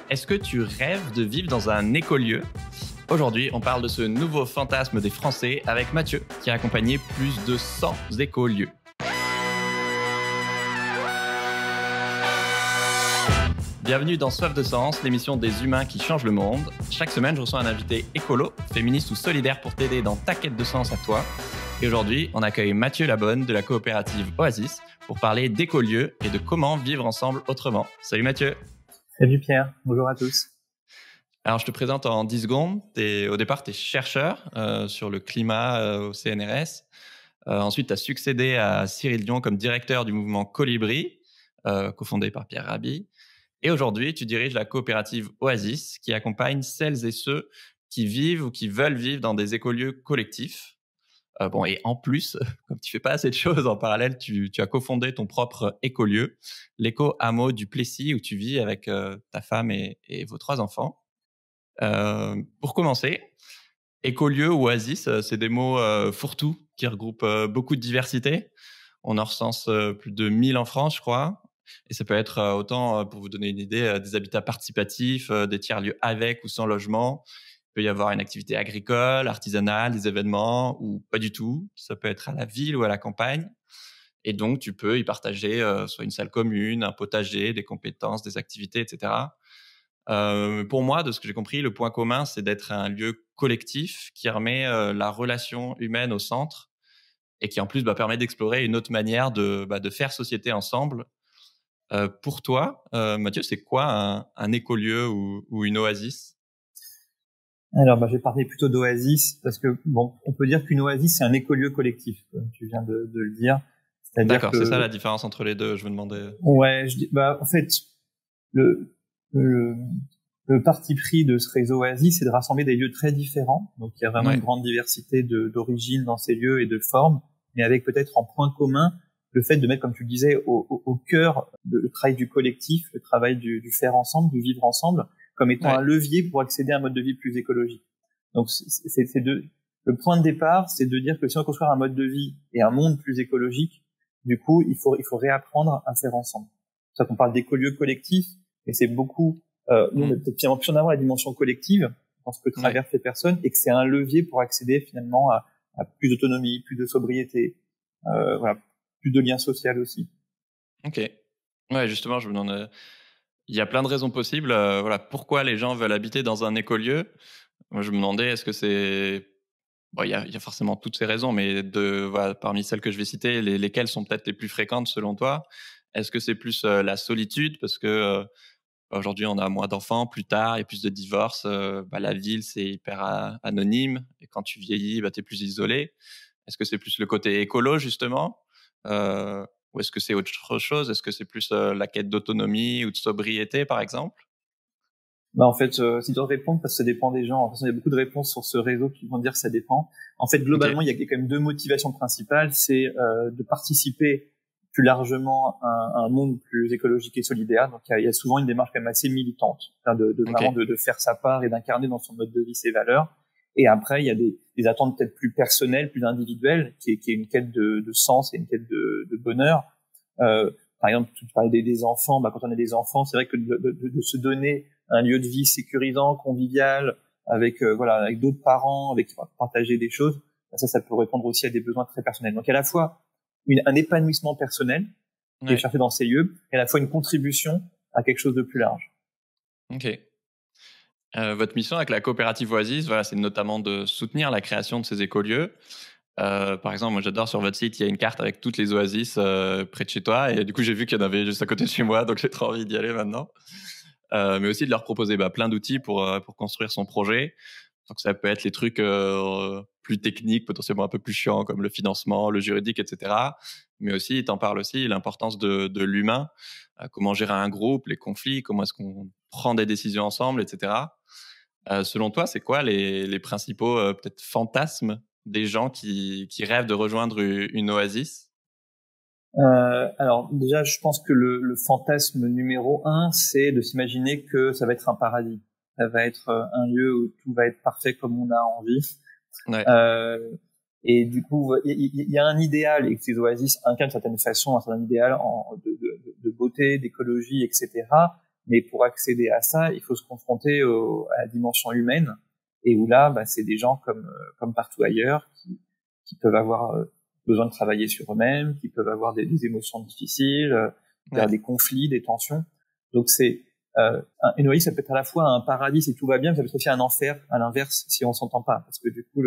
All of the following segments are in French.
Est-ce que tu rêves de vivre dans un écolieu? Aujourd'hui, on parle de ce nouveau fantasme des Français avec Mathieu, qui a accompagné plus de 100 écolieux. Bienvenue dans Soif de Sens, l'émission des humains qui changent le monde. Chaque semaine, je reçois un invité écolo, féministe ou solidaire pour t'aider dans ta quête de sens à toi. Et aujourd'hui, on accueille Mathieu Labonne de la coopérative Oasis pour parler d'écolieux et de comment vivre ensemble autrement. Salut Mathieu. Salut Pierre, bonjour à tous. Alors, je te présente en 10 secondes. Au départ, tu es chercheur sur le climat au CNRS. Ensuite, tu as succédé à Cyril Dion comme directeur du mouvement Colibri, cofondé par Pierre Rabhi. Et aujourd'hui, tu diriges la coopérative Oasis, qui accompagne celles et ceux qui vivent ou qui veulent vivre dans des écolieux collectifs. Et en plus, comme tu fais pas assez de choses en parallèle, tu as cofondé ton propre écolieu, l'éco-hameau du Plessis, où tu vis avec ta femme et vos 3 enfants. Pour commencer, écolieu ou oasis, c'est des mots fourre-tout qui regroupent beaucoup de diversité. On en recense plus de 1000 en France, je crois. Et ça peut être autant, pour vous donner une idée, des habitats participatifs, des tiers-lieux avec ou sans logement. Il peut y avoir une activité agricole, artisanale, des événements ou pas du tout. Ça peut être à la ville ou à la campagne. Et donc, tu peux y partager soit une salle commune, un potager, des compétences, des activités, etc. Pour moi, de ce que j'ai compris, le point commun, c'est d'être un lieu collectif qui remet la relation humaine au centre et qui en plus permet d'explorer une autre manière de faire société ensemble. Pour toi, Mathieu, c'est quoi un écolieu ou une oasis? Alors, je vais parler plutôt d'oasis parce que on peut dire qu'une oasis c'est un écolieu collectif, comme tu viens de le dire. C'est-à-dire D'accord, que c'est ça la différence entre les deux. Je me demandais. ouais, en fait, le, le le parti pris de ce réseau Oasis, c'est de rassembler des lieux très différents. Donc, il y a vraiment une grande diversité d'origines dans ces lieux et de formes, mais avec peut-être en point commun le fait de mettre, comme tu le disais, au cœur le travail du collectif, le travail du faire ensemble, du vivre ensemble, comme étant un levier pour accéder à un mode de vie plus écologique. Donc, le point de départ, c'est de dire que si on veut construire un mode de vie et un monde plus écologique, du coup, il faut réapprendre à faire ensemble. C'est ça qu'on parle d'écolieux collectifs, et c'est beaucoup nous, on est peut-être plus en avant la dimension collective dans ce que traversent les personnes, et que c'est un levier pour accéder finalement à plus d'autonomie, plus de sobriété, plus de lien social aussi. Ok. Ouais, justement, je me demande. Il y a plein de raisons possibles. Pourquoi les gens veulent habiter dans un écolieu? Moi, je me demandais, est-ce que c'est... il y a forcément toutes ces raisons, mais parmi celles que je vais citer, lesquelles sont peut-être les plus fréquentes selon toi? Est-ce que c'est plus la solitude parce que aujourd'hui, on a moins d'enfants, plus tard, il y a plus de divorces. La ville, c'est hyper anonyme. Et quand tu vieillis, tu es plus isolé. Est-ce que c'est plus le côté écolo, justement ou est-ce que c'est autre chose? Est-ce que c'est plus la quête d'autonomie ou de sobriété, par exemple? En fait, si tu dois répondre, parce que ça dépend des gens. En fait, il y a beaucoup de réponses sur ce réseau qui vont dire que ça dépend. En fait, globalement, il y a quand même 2 motivations principales. C'est de participer plus largement à un monde plus écologique et solidaire. Donc, il y a souvent une démarche quand même assez militante, vraiment de faire sa part et d'incarner dans son mode de vie ses valeurs. Et après, il y a des attentes peut-être plus personnelles, plus individuelles, qui est une quête de sens et une quête de bonheur. Par exemple, tu parlais des enfants. Quand on a des enfants, c'est vrai que de se donner un lieu de vie sécurisant, convivial, avec avec d'autres parents, avec qui on va partager des choses, ça peut répondre aussi à des besoins très personnels. Donc, à la fois un épanouissement personnel qui est cherché dans ces lieux, et à la fois une contribution à quelque chose de plus large. Ok. Votre mission avec la coopérative Oasis, c'est notamment de soutenir la création de ces écolieux. Par exemple, moi j'adore sur votre site, il y a une carte avec toutes les oasis près de chez toi, et du coup j'ai vu qu'il y en avait juste à côté de chez moi, donc j'ai trop envie d'y aller maintenant. Mais aussi de leur proposer plein d'outils pour construire son projet. Donc ça peut être les trucs plus techniques, potentiellement un peu plus chiants, comme le financement, le juridique, etc. Mais aussi, t'en parles aussi, l'importance de l'humain, comment gérer un groupe, les conflits, comment est-ce qu'on prend des décisions ensemble, etc. Selon toi, c'est quoi les principaux peut-être fantasmes des gens qui rêvent de rejoindre une oasis? Alors déjà, je pense que le fantasme numéro 1, c'est de s'imaginer que ça va être un paradis. Ça va être un lieu où tout va être parfait comme on a envie. Et du coup, il y a un idéal, et que ces oasis incarnent d'une certaine façon un certain idéal de beauté, d'écologie, etc. Mais pour accéder à ça, il faut se confronter à la dimension humaine, et où là, c'est des gens comme partout ailleurs qui peuvent avoir besoin de travailler sur eux-mêmes, qui peuvent avoir des émotions difficiles, des conflits, des tensions. Donc c'est une oasis, ça peut être à la fois un paradis si tout va bien, mais ça peut être aussi un enfer à l'inverse si on s'entend pas, parce que du coup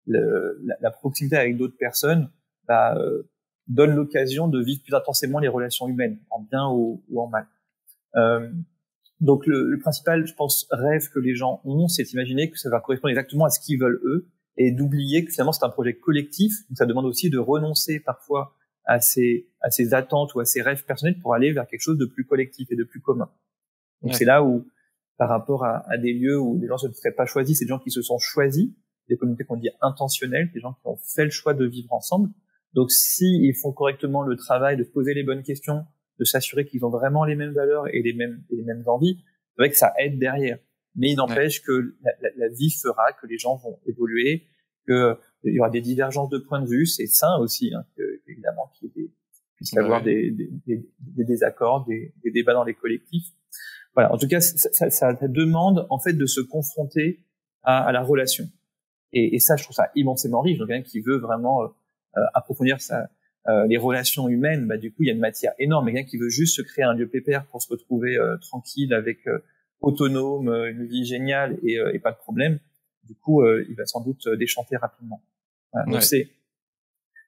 la proximité avec d'autres personnes donne l'occasion de vivre plus intensément les relations humaines, en bien ou en mal. Donc le principal, je pense, rêve que les gens ont, c'est d'imaginer que ça va correspondre exactement à ce qu'ils veulent eux, et d'oublier que finalement c'est un projet collectif. Donc ça demande aussi de renoncer parfois à ses attentes ou à ses rêves personnels pour aller vers quelque chose de plus collectif et de plus commun. Donc c'est là où, par rapport à des lieux où les gens se seraient pas choisis, c'est des gens qui se sont choisis, des communautés qu'on dit intentionnelles, des gens qui ont fait le choix de vivre ensemble. Donc s'ils font correctement le travail de se poser les bonnes questions, de s'assurer qu'ils ont vraiment les mêmes valeurs et les mêmes envies, c'est vrai que ça aide derrière. Mais il n'empêche que la vie fera que les gens vont évoluer, que il y aura des divergences de points de vue, c'est sain aussi, évidemment qu'il puisse y avoir des désaccords, des débats dans les collectifs. Voilà. En tout cas, ça demande en fait de se confronter à la relation. Et ça, je trouve ça immensément riche. Donc quelqu'un qui veut vraiment approfondir les relations humaines, du coup, il y a une matière énorme. Quelqu'un qui veut juste se créer un lieu pépère pour se retrouver tranquille, avec autonome, une vie géniale et pas de problème. Du coup, il va sans doute déchanter rapidement. Voilà. Donc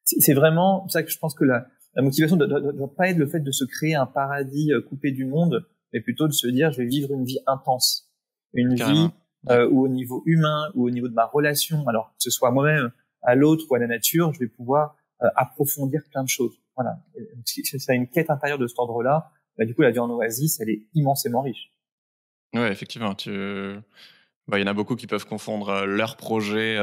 c'est vraiment ça que je pense que la motivation ne doit pas être le fait de se créer un paradis coupé du monde, mais plutôt de se dire je vais vivre une vie intense, une vie où au niveau humain, ou au niveau de ma relation, alors que ce soit moi-même, à l'autre ou à la nature, je vais pouvoir approfondir plein de choses. Voilà. Donc, si c'est une quête intérieure de cet ordre-là, du coup la vie en oasis, elle est immensément riche. Ouais, effectivement, il y en a beaucoup qui peuvent confondre leur projet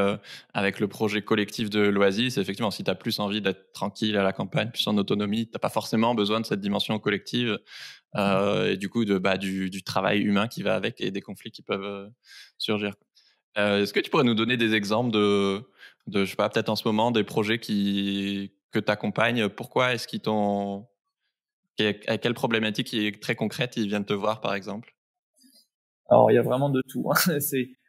avec le projet collectif de l'oasis. Effectivement, si tu as plus envie d'être tranquille à la campagne, plus en autonomie, tu n'as pas forcément besoin de cette dimension collective et du coup du travail humain qui va avec et des conflits qui peuvent surgir. Est-ce que tu pourrais nous donner des exemples de je sais pas, peut-être en ce moment, des projets que tu accompagnes? Pourquoi est-ce qu'ils t'ont... À quelle problématique qui est très concrète ils viennent te voir, par exemple? Alors, il y a vraiment de tout.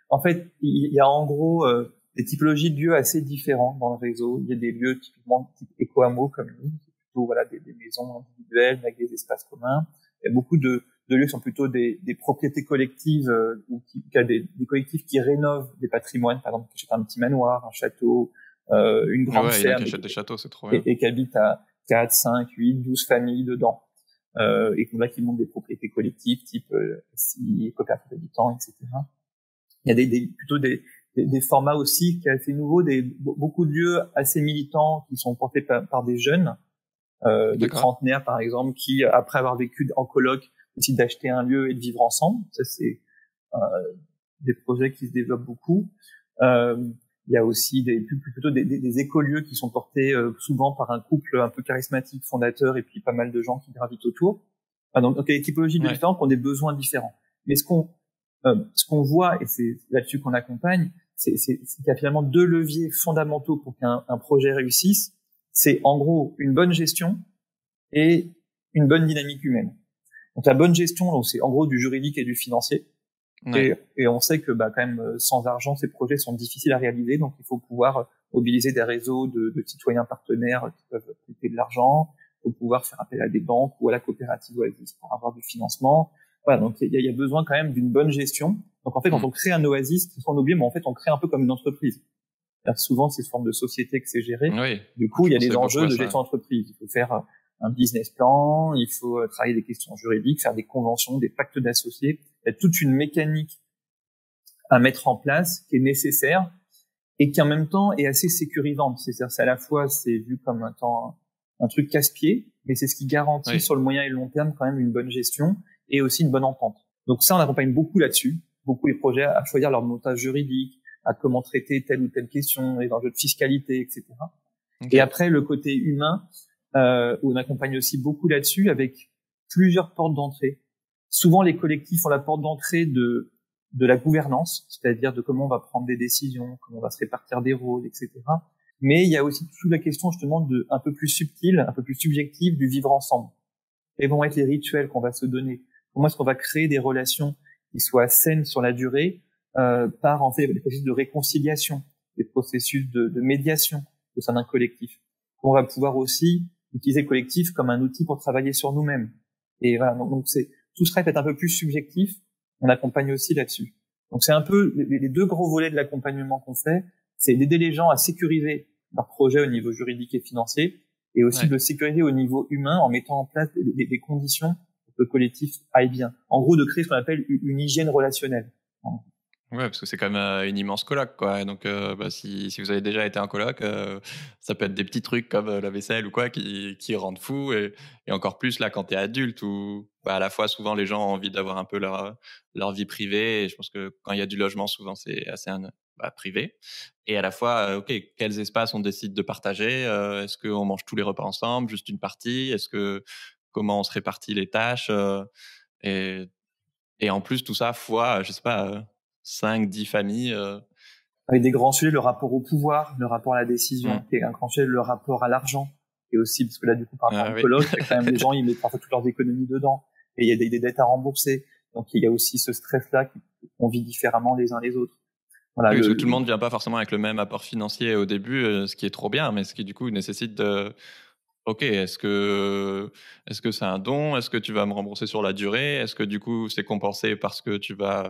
En fait, il y a en gros des typologies de lieux assez différents dans le réseau. Il y a des lieux typiquement type éco-hameau comme nous, c'est plutôt des maisons individuelles avec des espaces communs. Il y a beaucoup de lieux qui sont plutôt des propriétés collectives ou des collectifs qui rénovent des patrimoines, par exemple qui achètent un petit manoir, un château, une grande ferme. Il y en a qui achètent des châteaux, c'est trop bien. Et qui habitent à 4, 5, 8, 12 familles dedans. Et qu'on a qui montent des propriétés collectives type SI, coopérative d'habitants, etc. Il y a plutôt des formats aussi qui sont assez nouveaux, beaucoup de lieux assez militants qui sont portés par des jeunes, des trentenaires par exemple, qui après avoir vécu en coloc décident d'acheter un lieu et de vivre ensemble. Ça c'est des projets qui se développent beaucoup. Il y a aussi plutôt des écolieux qui sont portés souvent par un couple un peu charismatique, fondateur, et puis pas mal de gens qui gravitent autour. Donc il y a des typologies différentes qui ont des besoins différents. Mais ce qu'on voit, et c'est là-dessus qu'on accompagne, c'est qu'il y a finalement deux leviers fondamentaux pour qu'un projet réussisse. C'est en gros une bonne gestion et une bonne dynamique humaine. Donc la bonne gestion, donc c'est en gros du juridique et du financier. Et on sait que quand même sans argent ces projets sont difficiles à réaliser, donc il faut pouvoir mobiliser des réseaux de citoyens partenaires qui peuvent prêter de l'argent, il faut pouvoir faire appel à des banques ou à la coopérative Oasis pour avoir du financement. Voilà, donc il y a besoin quand même d'une bonne gestion. Donc en fait quand on crée un Oasis, c'est on oublie, mais en fait on crée un peu comme une entreprise. Souvent c'est une forme de société que c'est géré. Du coup il y a des enjeux de gestion d'entreprise. Il faut faire un business plan, il faut travailler des questions juridiques, faire des conventions, des pactes d'associés. Il y a toute une mécanique à mettre en place qui est nécessaire et qui en même temps est assez sécurisante. C'est-à-dire, c'est à la fois, c'est vu comme un truc casse-pied, mais c'est ce qui garantit sur le moyen et le long terme quand même une bonne gestion et aussi une bonne entente. Donc ça, on accompagne beaucoup là-dessus, beaucoup les projets à choisir leur montage juridique, à comment traiter telle ou telle question, les enjeux de fiscalité, etc. Et après, le côté humain, où on accompagne aussi beaucoup là-dessus avec plusieurs portes d'entrée. Souvent, les collectifs ont la porte d'entrée de la gouvernance, c'est-à-dire de comment on va prendre des décisions, comment on va se répartir des rôles, etc. Mais il y a aussi toute la question justement un peu plus subtile, un peu plus subjective du vivre ensemble. Quels vont être les rituels qu'on va se donner? comment est-ce qu'on va créer des relations qui soient saines sur la durée, par en fait des processus de réconciliation, des processus de médiation au sein d'un collectif. On va pouvoir aussi utiliser le collectif comme un outil pour travailler sur nous-mêmes. Et voilà, donc c'est tout serait peut-être un peu plus subjectif. On accompagne aussi là-dessus. Donc c'est un peu les deux gros volets de l'accompagnement qu'on fait, c'est d'aider les gens à sécuriser leur projet au niveau juridique et financier, et aussi de le sécuriser au niveau humain en mettant en place des conditions pour que le collectif aille bien. En gros, de créer ce qu'on appelle une hygiène relationnelle. Ouais, parce que c'est quand même une immense coloc, quoi. Et donc, si vous avez déjà été en coloc, ça peut être des petits trucs comme la vaisselle ou quoi qui rendent fou. Et encore plus là, quand tu es adulte, où à la fois, souvent, les gens ont envie d'avoir un peu leur vie privée. Et je pense que quand il y a du logement, souvent, c'est assez privé. Et à la fois, OK, quels espaces on décide de partager? Est-ce qu'on mange tous les repas ensemble, juste une partie? Comment on se répartit les tâches? Et et en plus, tout ça fois, je sais pas, 5-10 familles. Avec des grands sujets, le rapport au pouvoir, le rapport à la décision, Mmh. et un grand sujet, le rapport à l'argent. Et aussi, parce que là, du coup, par rapport à une Oui. coloc, il y a quand même des gens, ils mettent parfois toutes leurs économies dedans. Et il y a des dettes à rembourser. Donc, il y a aussi ce stress-là qu'on vit différemment les uns les autres. Voilà, Oui, parce que tout le monde vient pas forcément avec le même apport financier au début, ce qui est trop bien, mais ce qui, du coup, nécessite de OK, est-ce que c'est un don? Est-ce que tu vas me rembourser sur la durée? Est-ce que, du coup, c'est compensé parce que tu vas,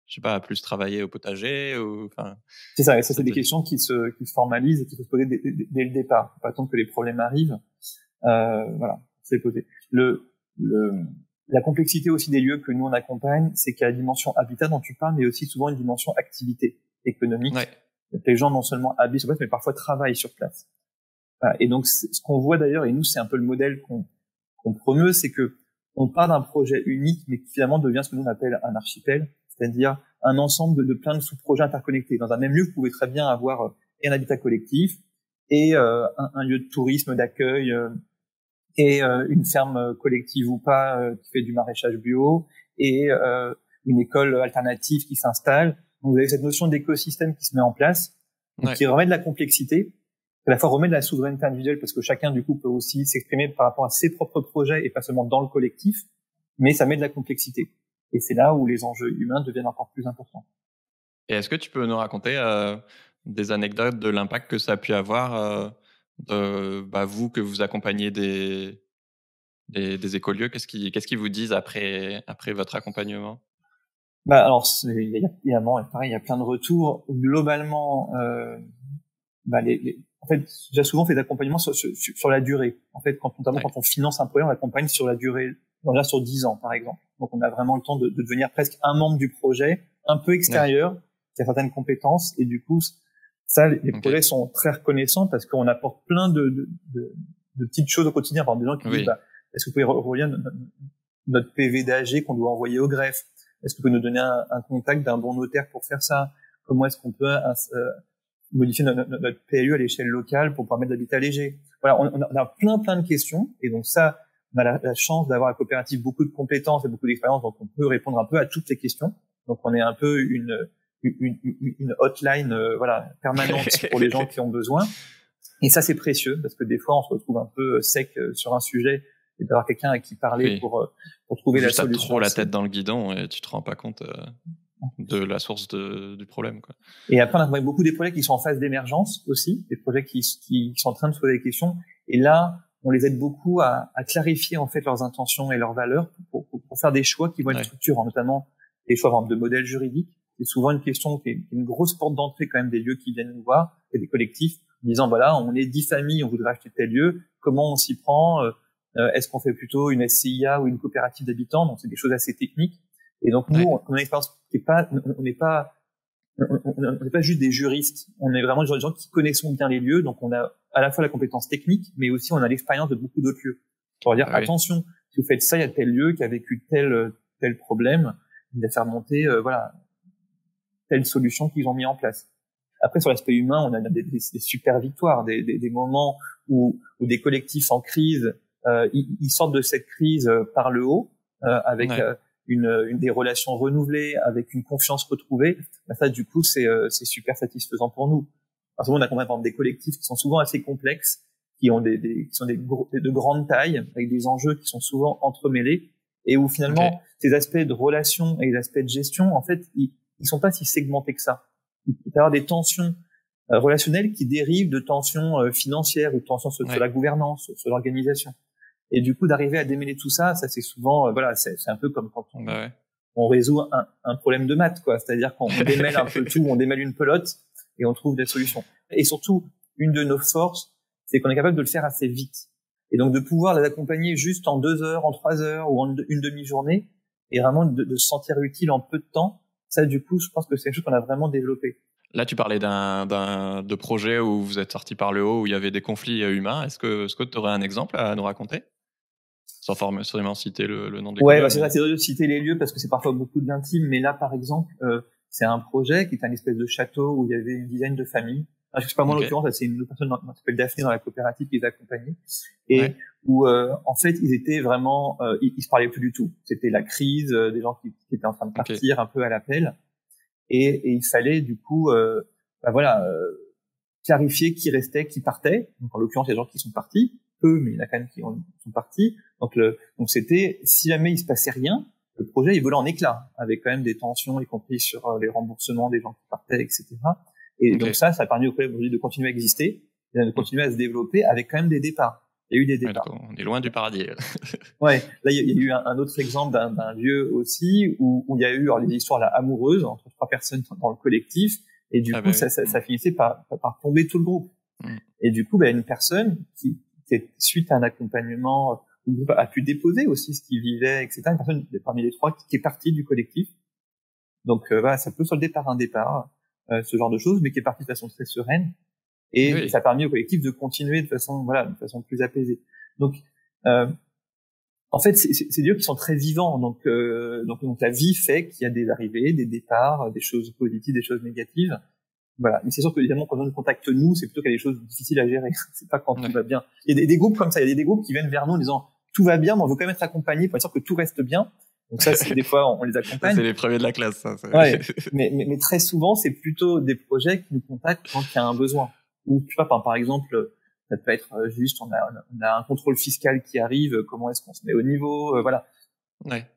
je sais pas, plus travailler au potager ou enfin, c'est ça. Et ça, ça c'est des te questions qui se formalisent et qu'il faut se poser dès le départ. Faut pas attendre que les problèmes arrivent. Voilà, c'est posé. La complexité aussi des lieux que nous on accompagne, c'est qu'il y a la dimension habitat dont tu parles, mais aussi souvent une dimension activité économique. ouais, Donc, les gens non seulement habitent sur place, mais parfois travaillent sur place. Voilà. Et donc ce qu'on voit d'ailleurs, et nous c'est un peu le modèle qu'on promeut, c'est que on part d'un projet unique, mais qui finalement devient ce que nous on appelle un archipel, c'est-à-dire un ensemble de plein de sous-projets interconnectés. Dans un même lieu, vous pouvez très bien avoir et un habitat collectif et un lieu de tourisme, d'accueil, et une ferme collective ou pas qui fait du maraîchage bio, et une école alternative qui s'installe. Donc vous avez cette notion d'écosystème qui se met en place, donc ouais. qui remet de la complexité, à la fois remet de la souveraineté individuelle, parce que chacun du coup peut aussi s'exprimer par rapport à ses propres projets et pas seulement dans le collectif, mais ça met de la complexité. Et c'est là où les enjeux humains deviennent encore plus importants. Et est-ce que tu peux nous raconter, des anecdotes de l'impact que ça a pu avoir, vous, que vous accompagnez des écolieux? Qu'est-ce qu'ils vous disent après votre accompagnement? Bah alors il y a évidemment, et pareil, il y a plein de retours. Globalement, en fait, j'ai souvent fait d'accompagnement sur la durée. En fait, notamment Ouais. quand on finance un projet, on accompagne sur la durée, on sur 10 ans, par exemple. Donc, on a vraiment le temps de devenir presque un membre du projet, un peu Ouais. extérieur, qui a certaines compétences, et du coup, ça, les OK. projets sont très reconnaissants parce qu'on apporte plein de petites choses au quotidien. Par exemple, des gens qui disent, Oui. est-ce que vous pouvez relire notre PV d'AG qu'on doit envoyer au greffe? Est-ce que vous pouvez nous donner un contact d'un bon notaire pour faire ça? Comment est-ce qu'on peut modifier notre PLU à l'échelle locale pour permettre d'habitat léger? Voilà, on a plein de questions, et donc ça, on a la chance d'avoir à la coopérative beaucoup de compétences et beaucoup d'expérience, donc on peut répondre un peu à toutes les questions. Donc on est un peu une hotline permanente pour les gens qui ont besoin. Et ça, c'est précieux, parce que des fois, on se retrouve un peu sec sur un sujet, et d'avoir quelqu'un à qui parler Oui. pour Ou trouver la juste tu solution. trop la tête dans le guidon et tu te rends pas compte, de la source du problème, quoi. Et après, on a beaucoup des projets qui sont en phase d'émergence aussi, des projets qui sont en train de se poser des questions. Et là, on les aide beaucoup à clarifier en fait leurs intentions et leurs valeurs pour faire des choix qui vont être structurants, notamment des choix de modèles juridiques. C'est souvent une question qui est une grosse porte d'entrée quand même des lieux qui viennent nous voir, et des collectifs, en disant voilà, on est 10 familles, on voudrait acheter tel lieu, comment on s'y prend, est-ce qu'on fait plutôt une SCIA ou une coopérative d'habitants? Donc c'est des choses assez techniques. Et donc nous, on a une expérience qui est pas, on n'est pas juste des juristes, on est vraiment des gens qui connaissent bien les lieux, donc on a à la fois la compétence technique, mais aussi on a l'expérience de beaucoup d'autres lieux. Pour dire, attention, si vous faites ça, il y a tel lieu qui a vécu tel problème, il va faire monter, telle solution qu'ils ont mis en place. Après, sur l'aspect humain, on a des super victoires, des moments où des collectifs en crise, ils sortent de cette crise par le haut, avec des relations renouvelées, avec une confiance retrouvée. Ça, du coup, c'est super satisfaisant pour nous. Parce qu'on accompagne par exemple des collectifs qui sont souvent assez complexes, qui ont qui sont de grande taille, avec des enjeux qui sont souvent entremêlés. et où finalement ces aspects de relation et les aspects de gestion, en fait, ils sont pas si segmentés que ça. Il peut y avoir des tensions relationnelles qui dérivent de tensions financières ou de tensions sur la gouvernance, sur l'organisation. Et du coup, d'arriver à démêler tout ça, ça c'est souvent, voilà, c'est un peu comme quand on résout un problème de maths, quoi. C'est-à-dire qu'on démêle un peu tout, on démêle une pelote et on trouve des solutions. Et surtout, une de nos forces, c'est qu'on est capable de le faire assez vite. Et donc de pouvoir les accompagner juste en 2 heures, en 3 heures ou en une demi-journée, et vraiment de se sentir utile en peu de temps. Ça, du coup, je pense que c'est quelque chose qu'on a vraiment développé. Là, tu parlais de projet où vous êtes sorti par le haut, où il y avait des conflits humains. Est-ce que tu aurais un exemple à nous raconter? Sans forcément citer le nom des Ouais, c'est ça, c'est de citer les lieux parce que c'est parfois beaucoup de l'intime. Mais là, par exemple, c'est un projet qui est un espèce de château où il y avait une dizaine de familles. Enfin, je sais pas moi en l'occurrence, c'est une personne qui s'appelle Daphné dans la coopérative qui les accompagnait et où en fait ils étaient vraiment, ils se parlaient plus du tout. C'était la crise, des gens qui étaient en train de partir un peu à l'appel et il fallait du coup, clarifier qui restait, qui partait. Donc en l'occurrence, il y a des gens qui sont partis, peu, mais il y en a quand même qui sont partis. Donc c'était, si jamais il se passait rien, le projet il volait en éclats, avec quand même des tensions, y compris sur les remboursements des gens qui partaient, etc. Et donc ça a permis au projet aujourd'hui de continuer à exister, de continuer à se développer avec quand même des départs. Il y a eu des départs. On est loin du paradis. Ouais, là il y a eu un autre exemple d'un lieu aussi où il y a eu des histoires là amoureuses entre 3 personnes dans le collectif. Et du coup, ça finissait par tomber tout le groupe. Et du coup, une personne qui suite à un accompagnement, le groupe a pu déposer aussi ce qu'il vivait, etc. Une personne parmi les 3 qui est partie du collectif. Donc, ça peut solder par un départ, ce genre de choses, mais qui est partie de façon très sereine. Et ça a permis au collectif de continuer de façon plus apaisée. Donc, en fait, c'est des lieux qui sont très vivants. Donc la vie fait qu'il y a des arrivées, des départs, des choses positives, des choses négatives. Voilà. Mais c'est sûr que évidemment, quand on nous contacte nous, c'est plutôt qu'il y a des choses difficiles à gérer. C'est pas quand tout va bien. Il y a des groupes comme ça. Il y a des groupes qui viennent vers nous en disant tout va bien, mais on veut quand même être accompagné pour être sûr que tout reste bien. Donc ça, c'est des fois on les accompagne. C'est les premiers de la classe, ça. Ouais. mais très souvent, c'est plutôt des projets qui nous contactent quand il y a un besoin. Ou tu vois, par exemple, ça peut être juste, on a un contrôle fiscal qui arrive, comment est-ce qu'on se met au niveau, voilà.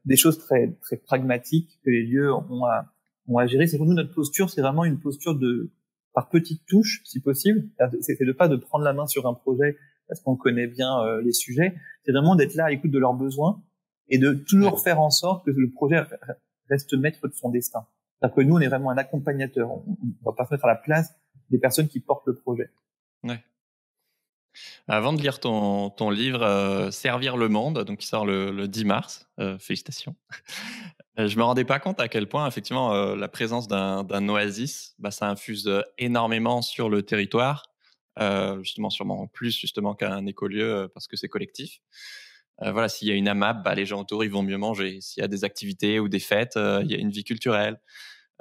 Des choses très, très pragmatiques que les lieux ont à gérer. C'est pour nous, notre posture, c'est vraiment une posture par petites touches, si possible. C'est de pas de prendre la main sur un projet parce qu'on connaît bien les sujets. C'est vraiment d'être là à l'écoute de leurs besoins et de toujours faire en sorte que le projet reste maître de son destin. C'est-à-dire que nous, on est vraiment un accompagnateur. On va pas se mettre à la place des personnes qui portent le projet. Ouais. Avant de lire ton livre Servir le monde, donc qui sort le 10 mars, félicitations. Je me rendais pas compte à quel point effectivement la présence d'un oasis, ça infuse énormément sur le territoire, justement sûrement plus justement qu'un écolieu parce que c'est collectif. Voilà, s'il y a une AMAP, les gens autour ils vont mieux manger. S'il y a des activités ou des fêtes, il y a une vie culturelle.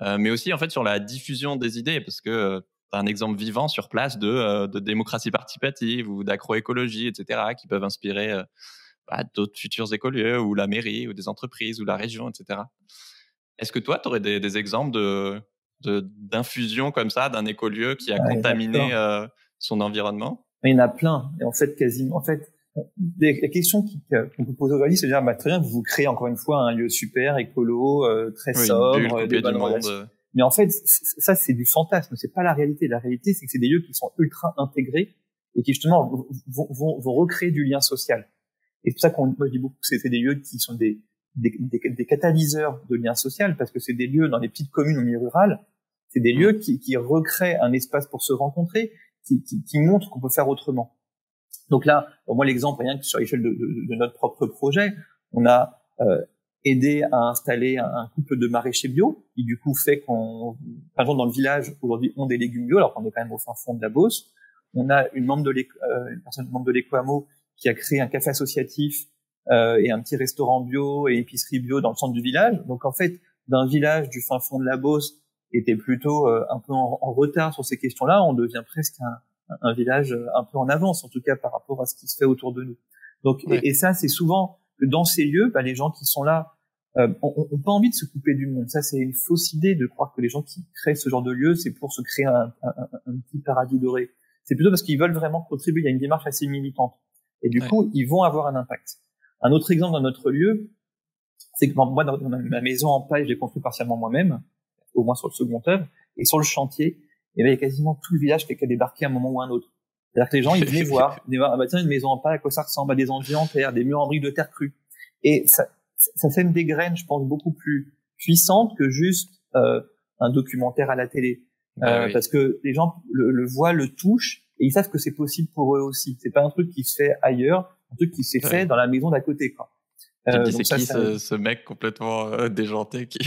Mais aussi en fait sur la diffusion des idées, parce que tu as un exemple vivant sur place de démocratie participative ou d'agroécologie, etc., qui peuvent inspirer d'autres futurs écolieux ou la mairie ou des entreprises ou la région, etc. Est-ce que toi, tu aurais des exemples d'infusion comme ça d'un écolieu qui a contaminé son environnement? Il y en a plein. Et en fait, quasiment, la question qu'on peut poser aujourd'hui, c'est de dire, très bien, vous créez encore une fois un lieu super, écolo, très sobre, des bonnes relations. Mais en fait, ça, c'est du fantasme. C'est pas la réalité. La réalité, c'est que c'est des lieux qui sont ultra intégrés et qui, justement, vont recréer du lien social. Et c'est pour ça qu'on dit beaucoup que c'est des lieux qui sont des catalyseurs de lien social, parce que c'est des lieux dans les petites communes au milieu rural. C'est des lieux qui recréent un espace pour se rencontrer, qui montrent qu'on peut faire autrement. Donc là, moi, l'exemple, rien que sur l'échelle de notre propre projet, on a aidé à installer un couple de maraîchers bio, qui du coup fait par exemple, dans le village, aujourd'hui, ont des légumes bio, alors qu'on est quand même au fin fond de la Beauce. On a une personne membre de l'Ecoamo qui a créé un café associatif et un petit restaurant bio et épicerie bio dans le centre du village. Donc en fait, d'un village du fin fond de la Beauce qui était plutôt un peu en retard sur ces questions-là, on devient presque un village un peu en avance, en tout cas par rapport à ce qui se fait autour de nous. Donc et ça, c'est souvent que dans ces lieux, les gens qui sont là ont pas envie de se couper du monde. Ça, c'est une fausse idée de croire que les gens qui créent ce genre de lieu, c'est pour se créer un petit paradis doré. C'est plutôt parce qu'ils veulent vraiment contribuer. Il y a une démarche assez militante. Et du coup, ils vont avoir un impact. Un autre exemple dans notre lieu, c'est que moi, dans ma maison en paille, je l'ai construite partiellement moi-même, au moins sur le second œuvre, et sur le chantier, et ben, il y a quasiment tout le village qui a débarqué à un moment ou à un autre. C'est-à-dire que les gens, ils venaient voir, ah bah tiens, une maison en paille, à quoi ça ressemble, à des enduits en terre, des murs en briques de terre crue. Et ça sème des graines, je pense, beaucoup plus puissantes que juste un documentaire à la télé. Oui. Parce que les gens le voient, le touchent, et ils savent que c'est possible pour eux aussi. C'est pas un truc qui se fait ailleurs, un truc qui s'est fait dans la maison d'à côté, quoi. C'est qui ce mec complètement déjanté qui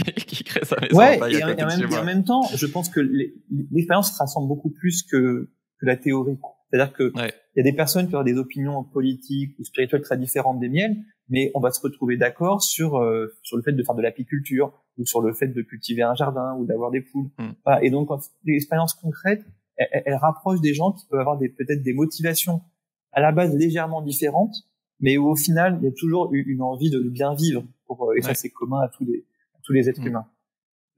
crée sa maison en paille à côté de chez moi. Et en même temps, je pense que l'expérience se rassemble beaucoup plus que la théorie. C'est-à-dire que il y a des personnes qui ont des opinions politiques ou spirituelles très différentes des miennes, mais on va se retrouver d'accord sur le fait de faire de l'apiculture ou sur le fait de cultiver un jardin ou d'avoir des poules. Voilà. Et donc l'expérience concrète, elle rapproche des gens qui peuvent avoir peut-être des motivations à la base légèrement différentes, mais où au final il y a toujours une envie de bien vivre et ça c'est commun à tous les êtres humains.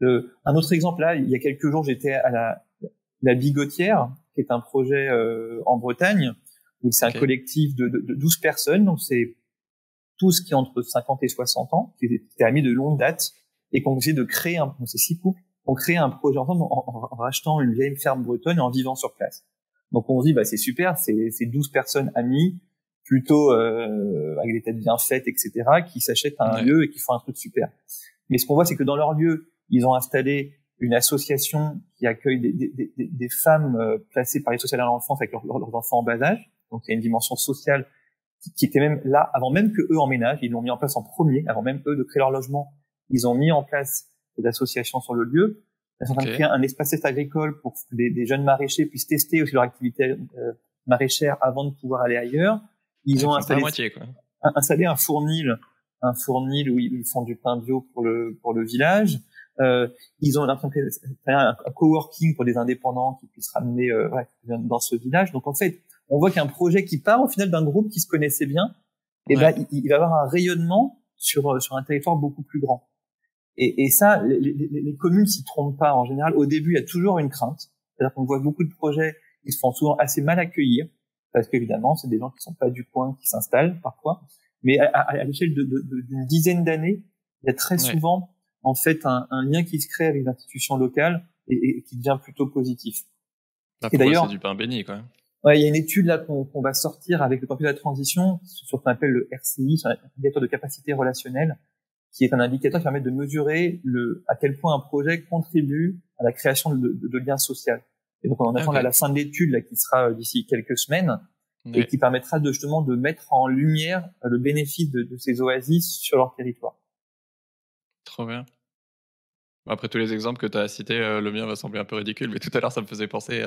Un autre exemple, là, il y a quelques jours, j'étais à la Bigotière, qui est un projet en Bretagne, où c'est un collectif de 12 personnes, donc c'est tous qui ont entre 50 et 60 ans, qui étaient amis de longue date, et qui ont essayé de créer c'est 6 couples, ont créé un projet ensemble en rachetant une vieille ferme bretonne et en vivant sur place. Donc on se dit, bah c'est super, c'est 12 personnes amies, plutôt avec des têtes bien faites, etc., qui s'achètent un lieu et qui font un truc super. Mais ce qu'on voit, c'est que dans leur lieu, ils ont installé une association qui accueille des femmes placées par les sociales à l'enfance avec leurs enfants en bas âge. Donc il y a une dimension sociale qui était même là avant même que eux emménagent. Ils l'ont mis en place en premier, avant même eux de créer leur logement. Ils ont mis en place des associations sur le lieu. Ils sont en train de créer un espace test agricole pour que des jeunes maraîchers puissent tester aussi leur activité maraîchère avant de pouvoir aller ailleurs. Ils ont installé un fournil où ils font du pain bio pour le village. Ils ont un coworking pour des indépendants qui puissent ramener dans ce village. Donc en fait, on voit qu'il y a un projet qui part au final d'un groupe qui se connaissait bien. Et il va avoir un rayonnement sur un territoire beaucoup plus grand. Et ça, les communes s'y trompent pas en général. Au début, il y a toujours une crainte. C'est-à-dire qu'on voit beaucoup de projets qui se font souvent assez mal accueillir parce qu'évidemment, c'est des gens qui sont pas du coin qui s'installent parfois. Mais à l'échelle d'une dizaine d'années, il y a très souvent en fait un lien qui se crée avec l'institution locale et qui devient plutôt positif. Et d'ailleurs, c'est du pain béni, quoi. Ouais, il y a une étude là qu'on va sortir avec le campus de la transition sur ce qu'on appelle le RCI, sur l'indicateur de capacité relationnelle, qui est un indicateur qui permet de mesurer à quel point un projet contribue à la création de liens sociaux. Et donc on attend à la fin de l'étude là qui sera d'ici quelques semaines et qui permettra justement de mettre en lumière le bénéfice de ces oasis sur leur territoire. Trop bien. Après tous les exemples que tu as cités, le mien va sembler un peu ridicule, mais tout à l'heure, ça me faisait penser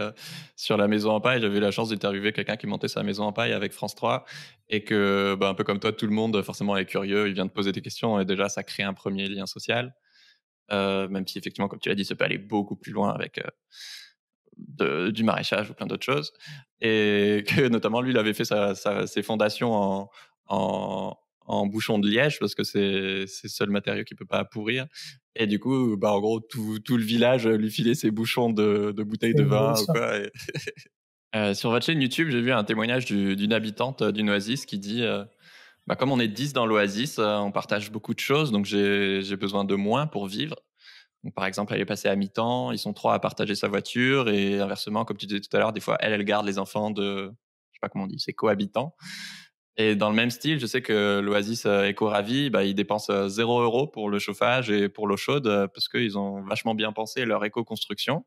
sur la maison en paille. J'avais eu la chance d'interviewer quelqu'un qui montait sa maison en paille avec France 3 et que, un peu comme toi, tout le monde, forcément, est curieux. Il vient de poser des questions et déjà, ça crée un premier lien social. Même si, effectivement, comme tu l'as dit, ça peut aller beaucoup plus loin avec du maraîchage ou plein d'autres choses. Et que, notamment, lui, il avait fait ses fondations en bouchon de liège parce que c'est le seul matériau qui peut pas pourrir. Et du coup, en gros, tout le village lui filait ses bouchons de bouteilles de vin ou quoi. Sur votre chaîne YouTube, j'ai vu un témoignage d'une habitante d'une oasis qui dit comme on est 10 dans l'oasis, on partage beaucoup de choses, donc j'ai besoin de moins pour vivre. Donc, par exemple, elle est passée à mi-temps, ils sont 3 à partager sa voiture et inversement, comme tu disais tout à l'heure, des fois, elle garde les enfants je sais pas comment on dit, c'est cohabitants. Et dans le même style, je sais que l'Oasis Eco-Ravi, ils dépensent 0 € pour le chauffage et pour l'eau chaude parce qu'ils ont vachement bien pensé leur éco-construction.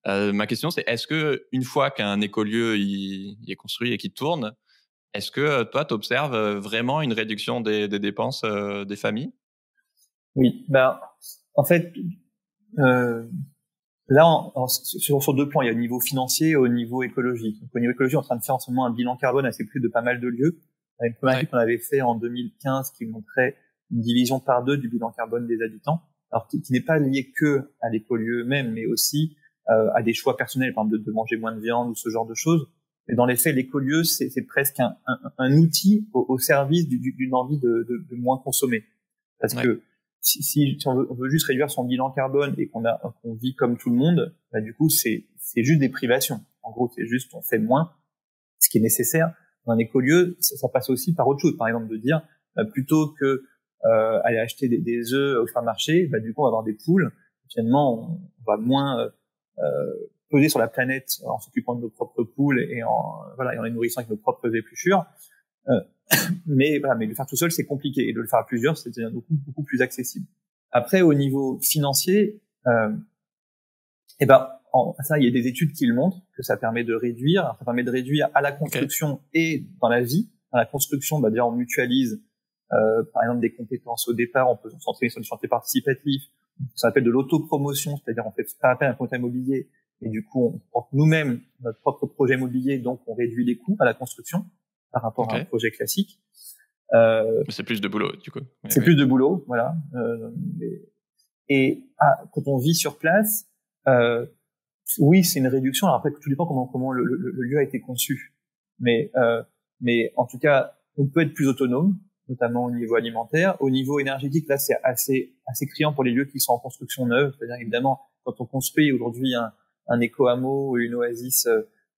Ma question, c'est est-ce que une fois qu'un écolieu il est construit et qu'il tourne, est-ce que toi, tu observes vraiment une réduction des dépenses des familles ? Oui, en fait, là, sur 2 plans, il y a au niveau financier et au niveau écologique. Donc, au niveau écologique, on est en train de faire en ce moment un bilan carbone assez plus de pas mal de lieux. Il y a une première étude qu'on avait fait en 2015 qui montrait une division par 2 du bilan carbone des habitants, alors qui n'est pas lié que à l'écolieu même, mais aussi à des choix personnels, par exemple de manger moins de viande ou ce genre de choses. Mais dans les faits, l'écolieu, c'est presque un outil au service d'une envie de moins consommer. Parce que si on veut juste réduire son bilan carbone et qu'on vit comme tout le monde, du coup, c'est juste des privations. En gros, c'est juste, on fait moins, ce qui est nécessaire. Dans un écolieu, ça passe aussi par autre chose. Par exemple, de dire, plutôt que aller acheter des œufs au supermarché, bah du coup on va avoir des poules. Finalement, on va moins peser sur la planète en s'occupant de nos propres poules et en les nourrissant avec nos propres épluchures. Mais le faire tout seul c'est compliqué, et de le faire à plusieurs c'est beaucoup plus accessible. Après, au niveau financier, ça, il y a des études qui le montrent, que ça permet de réduire. Alors, ça permet de réduire à la construction et dans la vie. Dans la construction, déjà, on mutualise, par exemple, des compétences au départ. On peut s'entraîner sur le chantier participatif. Ça s'appelle de l'autopromotion, c'est-à-dire on fait pas appel à un compte immobilier, et du coup, on porte nous-mêmes notre propre projet immobilier, donc on réduit les coûts à la construction par rapport à un projet classique. Mais c'est plus de boulot, du coup. C'est plus de boulot, voilà. Quand on vit sur place, oui, c'est une réduction. Alors après, tout dépend comment le lieu a été conçu. Mais en tout cas, on peut être plus autonome, notamment au niveau alimentaire. Au niveau énergétique, là, c'est assez criant pour les lieux qui sont en construction neuve. C'est-à-dire, évidemment, quand on construit aujourd'hui un éco-hameau ou une oasis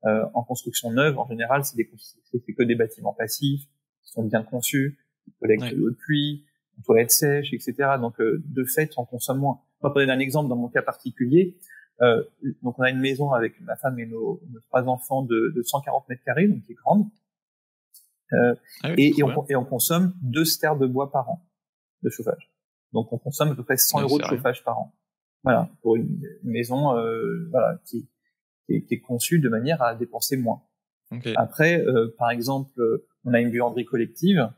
en construction neuve, en général, c'est que des bâtiments passifs qui sont bien conçus, qui collectent l'eau de pluie, une toilette sèche, etc. Donc, de fait, on consomme moins. Pour donner un exemple, dans mon cas particulier, donc on a une maison avec ma femme et nos 3 enfants de 140 mètres carrés, donc qui est grande, et on consomme 2 stères de bois par an de chauffage. Donc on consomme à peu près 100 euros de chauffage par an. Voilà, pour une maison qui est conçue de manière à dépenser moins. Après, par exemple, on a une buanderie collective.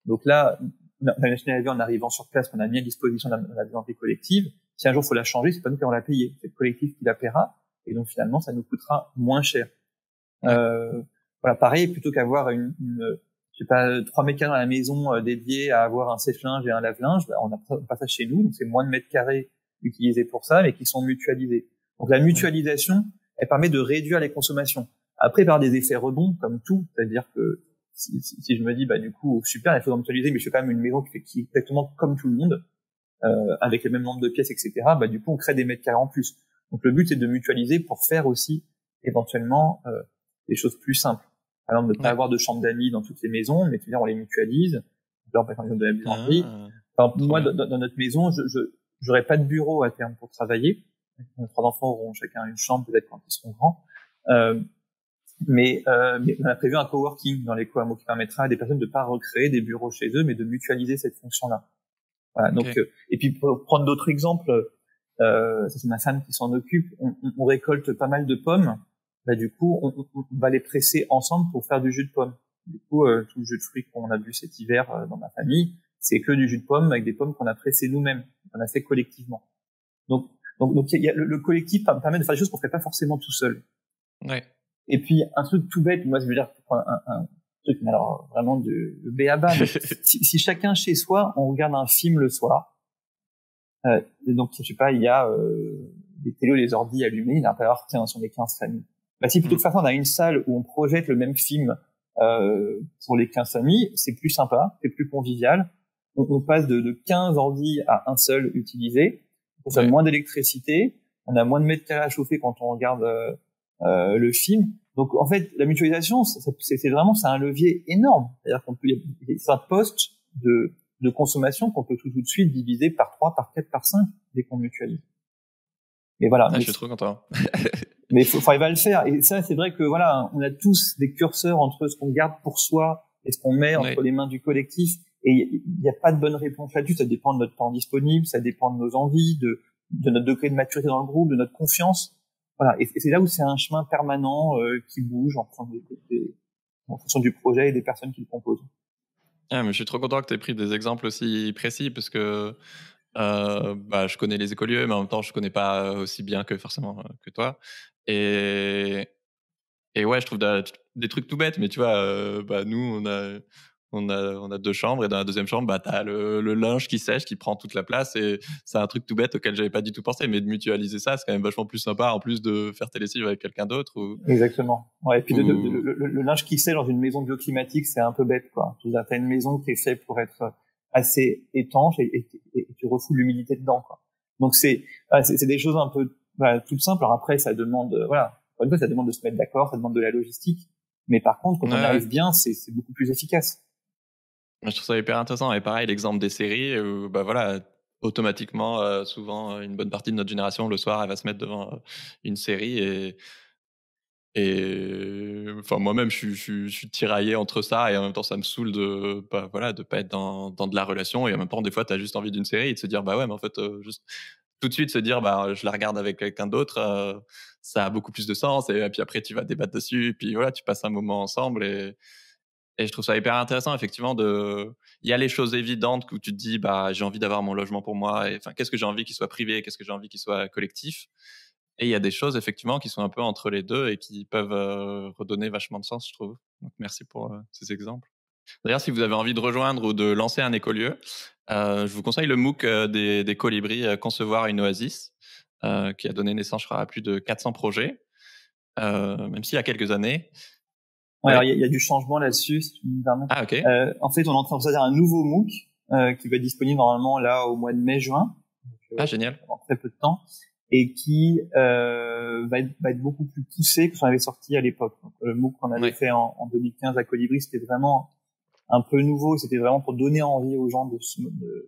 Donc là, on a imaginé la vie en arrivant sur place, qu'on a mis à disposition la buanderie collective. Si un jour il faut la changer, c'est pas nous qui allons la payer, c'est le collectif qui la paiera, et donc finalement ça nous coûtera moins cher. Pareil, plutôt qu'avoir une 3 mètres carrés dans la maison dédiée à avoir un sèche-linge et un lave-linge, on passe ça chez nous, donc c'est moins de mètres carrés utilisés pour ça, mais qui sont mutualisés. Donc la mutualisation, elle permet de réduire les consommations. Après, par des effets rebonds, comme tout, c'est-à-dire que si je me dis, du coup, super, il faut mutualiser, mais je fais quand même une maison qui est exactement comme tout le monde, avec le même nombre de pièces, etc., du coup, on crée des mètres carrés en plus. Donc, le but, c'est de mutualiser pour faire aussi, éventuellement, des choses plus simples. Par exemple, ne pas avoir de chambre d'amis dans toutes les maisons, mais on les mutualise. Là, par exemple, de la buanderie. Moi, dans notre maison, j'aurais pas de bureau à terme pour travailler. Nos 3 enfants auront chacun une chambre, peut-être quand ils seront grands. Mais on a prévu un coworking dans les co-hameaux qui permettra à des personnes de pas recréer des bureaux chez eux, mais de mutualiser cette fonction-là. Voilà, donc, et puis pour prendre d'autres exemples, ça c'est ma femme qui s'en occupe, on récolte pas mal de pommes, du coup on va les presser ensemble pour faire du jus de pomme. Du coup, tout le jus de fruits qu'on a bu cet hiver dans ma famille, c'est que du jus de pomme avec des pommes qu'on a pressées nous-mêmes, qu'on a fait collectivement. Donc il y a le collectif permet de faire des choses qu'on ferait pas forcément tout seul. Et puis un truc tout bête, moi je veux dire un truc, mais alors vraiment de b.a.-ba, mais si chacun chez soi, on regarde un film le soir, et donc je sais pas, il y a des télos, les ordi allumés, il va pas avoir, tiens, sur les 15 familles. Si plutôt que faire ça, on a une salle où on projette le même film pour les 15 familles, c'est plus sympa, c'est plus convivial. On passe de 15 ordi à un seul utilisé, on consomme moins d'électricité, on a moins de mètres carrés à chauffer quand on regarde le film. Donc en fait, la mutualisation, c'est un levier énorme. C'est-à-dire qu'on peut, c'est un poste de consommation qu'on peut tout de suite diviser par 3, par 4, par 5 dès qu'on mutualise. Et voilà. Je suis trop content. Mais faut arriver à le faire. Et ça, c'est vrai que on a tous des curseurs entre ce qu'on garde pour soi et ce qu'on met entre les mains du collectif. Et il n'y a pas de bonne réponse là-dessus. Ça dépend de notre temps disponible, ça dépend de nos envies, de notre degré de maturité dans le groupe, de notre confiance. Voilà. Et c'est là où c'est un chemin permanent qui bouge en fonction du projet et des personnes qui le composent. Mais je suis trop content que tu aies pris des exemples aussi précis, parce que je connais les écolieux, mais en même temps, je connais pas aussi bien forcément que toi. Et ouais, je trouve des trucs tout bêtes, mais tu vois, nous, on a 2 chambres, et dans la deuxième chambre, t'as le linge qui sèche, qui prend toute la place, et c'est un truc tout bête auquel j'avais pas du tout pensé, mais de mutualiser ça, c'est quand même vachement plus sympa, en plus de faire tes lessives avec quelqu'un d'autre. Exactement. Ouais, et puis le linge qui sèche dans une maison bioclimatique, c'est un peu bête, quoi. T'as une maison qui est faite pour être assez étanche et tu refoules l'humidité dedans, quoi. Donc c'est des choses un peu toutes simples. Alors après, ça demande encore une fois, ça demande de se mettre d'accord, ça demande de la logistique, mais par contre, quand on arrive bien, c'est beaucoup plus efficace. Je trouve ça hyper intéressant. Et pareil, l'exemple des séries où, bah voilà, automatiquement, souvent, une bonne partie de notre génération, le soir, elle va se mettre devant une série. Et enfin, moi-même, je suis tiraillé entre ça et en même temps, ça me saoule de, bah voilà, de pas être dans de la relation. Et en même temps, des fois, tu as juste envie d'une série et de se dire, bah ouais, mais en fait, juste tout de suite se dire, bah je la regarde avec quelqu'un d'autre, ça a beaucoup plus de sens. Et puis après, tu vas débattre dessus. Et puis voilà, tu passes un moment ensemble. Et je trouve ça hyper intéressant, effectivement, il y a les choses évidentes où tu te dis, bah, j'ai envie d'avoir mon logement pour moi. Et enfin, qu'est-ce que j'ai envie qu'il soit privé? Qu'est-ce que j'ai envie qu'il soit collectif? Et il y a des choses, effectivement, qui sont un peu entre les deux et qui peuvent redonner vachement de sens, je trouve. Donc, merci pour ces exemples. D'ailleurs, si vous avez envie de rejoindre ou de lancer un écolieu, je vous conseille le MOOC des colibris, Concevoir une oasis, qui a donné naissance, je crois, à plus de 400 projets, même s'il y a quelques années. Ouais, alors Ouais. il y a du changement là-dessus, si tu me permets. Ah, ok. En fait, on est en train de faire un nouveau MOOC qui va être disponible normalement là au mois de mai-juin, Ah, génial. dans très peu de temps, et qui va être beaucoup plus poussé que ce qu'on avait sorti à l'époque. Donc, le MOOC qu'on avait fait en 2015 à Colibri, c'était vraiment un peu nouveau, c'était vraiment pour donner envie aux gens de